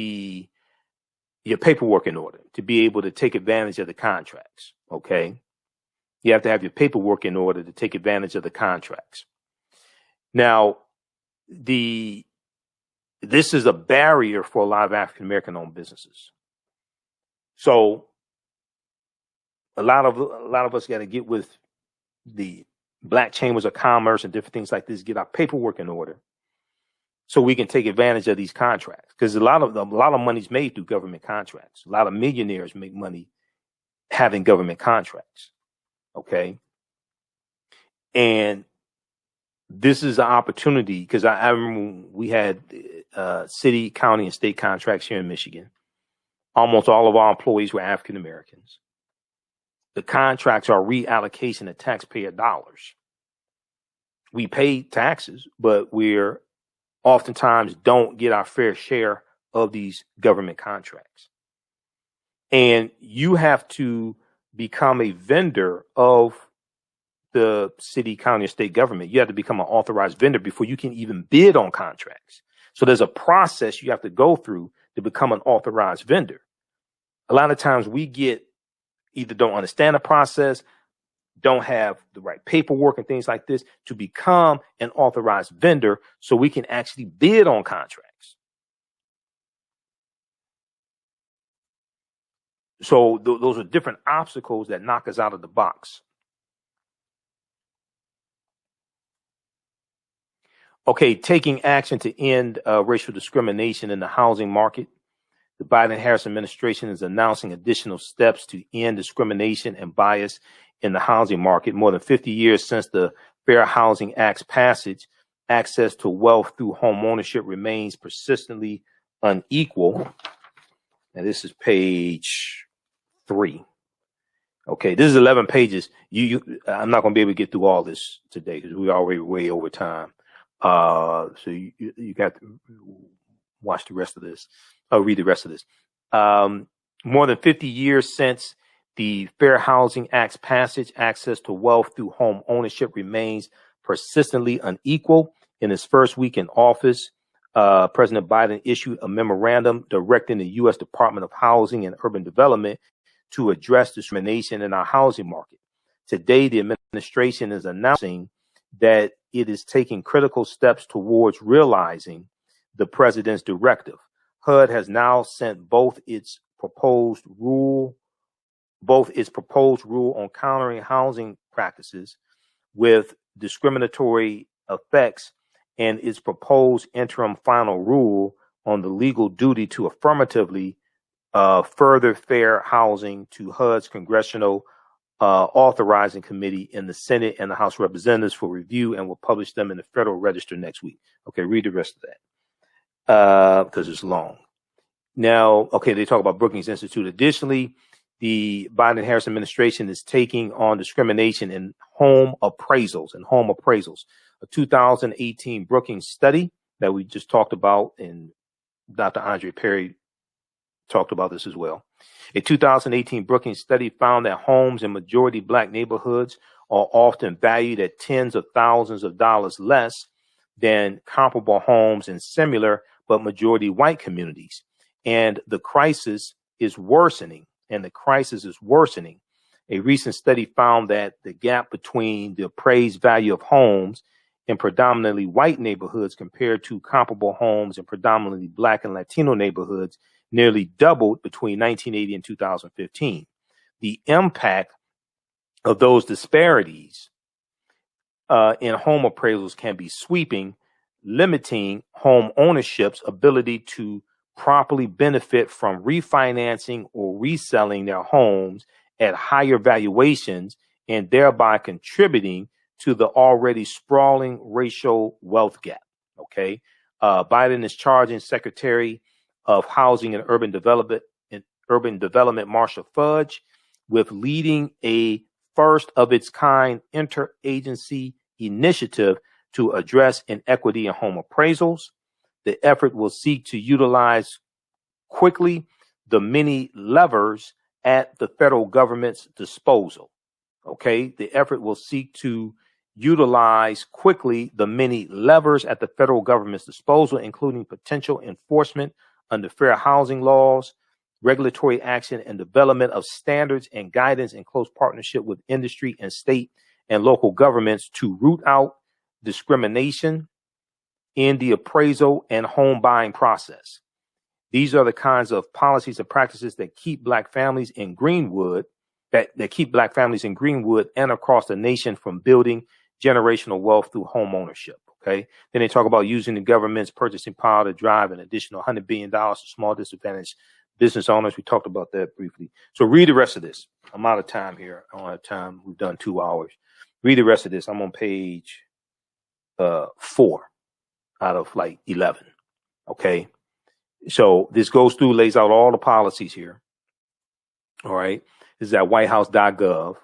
your paperwork in order to be able to take advantage of the contracts. Okay. You have to have your paperwork in order to take advantage of the contracts. Now, this is a barrier for a lot of African American owned businesses. So a lot of us got to get with the Black Chambers of Commerce and different things like this, get our paperwork in order so we can take advantage of these contracts. Because a lot of money is made through government contracts. A lot of millionaires make money having government contracts. Okay. And this is an opportunity because I remember we had city, county, and state contracts here in Michigan. Almost all of our employees were African Americans. The contracts are reallocation of taxpayer dollars. We pay taxes, but we're oftentimes don't get our fair share of these government contracts. And you have to become a vendor of the city, county, or state government. You have to become an authorized vendor before you can even bid on contracts. So there's a process you have to go through to become an authorized vendor. A lot of times we either don't understand the process, don't have the right paperwork and things like this to become an authorized vendor so we can actually bid on contracts. So those are different obstacles that knock us out of the box. Okay, taking action to end racial discrimination in the housing market. The Biden-Harris administration is announcing additional steps to end discrimination and bias in the housing market. More than 50 years since the Fair Housing Act's passage, access to wealth through home ownership remains persistently unequal. And this is page 3. Okay, this is 11 pages. I'm not going to be able to get through all this today because we're already way over time. So you got to watch the rest of this. Read the rest of this. More than 50 years since the Fair Housing Act's passage, access to wealth through home ownership remains persistently unequal. In his first week in office, President Biden issued a memorandum directing the U.S. Department of Housing and Urban Development to address discrimination in our housing market. Today, the administration is announcing that it is taking critical steps towards realizing the president's directive. HUD has now sent both its proposed rule on countering housing practices with discriminatory effects and its proposed interim final rule on the legal duty to affirmatively further fair housing to HUD's Congressional Authorizing Committee in the Senate and the House of Representatives for review, and will publish them in the Federal Register next week. Okay, read the rest of that because it's long. Now, okay, they talk about Brookings Institute. Additionally, the Biden-Harris administration is taking on discrimination in home appraisals. A 2018 Brookings study that we just talked about, and Dr. Andre Perry talked about this as well. A 2018 Brookings study found that homes in majority Black neighborhoods are often valued at tens of thousands of dollars less than comparable homes in similar but majority white communities. And the crisis is worsening. A recent study found that the gap between the appraised value of homes in predominantly white neighborhoods compared to comparable homes in predominantly Black and Latino neighborhoods nearly doubled between 1980 and 2015. The impact of those disparities in home appraisals can be sweeping, limiting home ownership's ability to properly benefit from refinancing or reselling their homes at higher valuations, and thereby contributing to the already sprawling racial wealth gap. Okay, Biden is charging Secretary of Housing and Urban Development Marcia Fudge with leading a first of its kind interagency initiative to address inequity in home appraisals. The effort will seek to utilize quickly the many levers at the federal government's disposal. Okay, the effort will seek to utilize quickly the many levers at the federal government's disposal, including potential enforcement under fair housing laws, regulatory action, and development of standards and guidance in close partnership with industry and state and local governments to root out discrimination in the appraisal and home buying process. These are the kinds of policies and practices that keep Black families in Greenwood, that keep Black families in Greenwood and across the nation from building generational wealth through home ownership. Okay. Then they talk about using the government's purchasing power to drive an additional $100 billion to small disadvantaged business owners. We talked about that briefly. So read the rest of this. I'm out of time here. I don't have time. We've done 2 hours. Read the rest of this. I'm on page 4 out of like 11. Okay. So this goes through, lays out all the policies here. All right. This is at whitehouse.gov.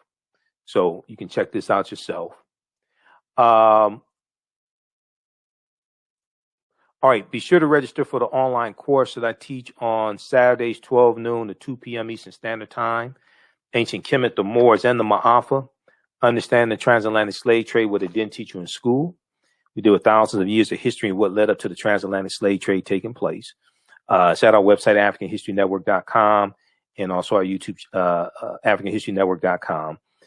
So you can check this out yourself. All right. Be sure to register for the online course that I teach on Saturdays, 12 noon to 2 p.m. Eastern Standard Time. Ancient Kemet, the Moors, and the Ma'afa. Understand the transatlantic slave trade, what they didn't teach you in school. We deal with thousands of years of history and what led up to the transatlantic slave trade taking place. It's at our website, AfricanHistoryNetwork.com, and also our YouTube, AfricanHistoryNetwork.com.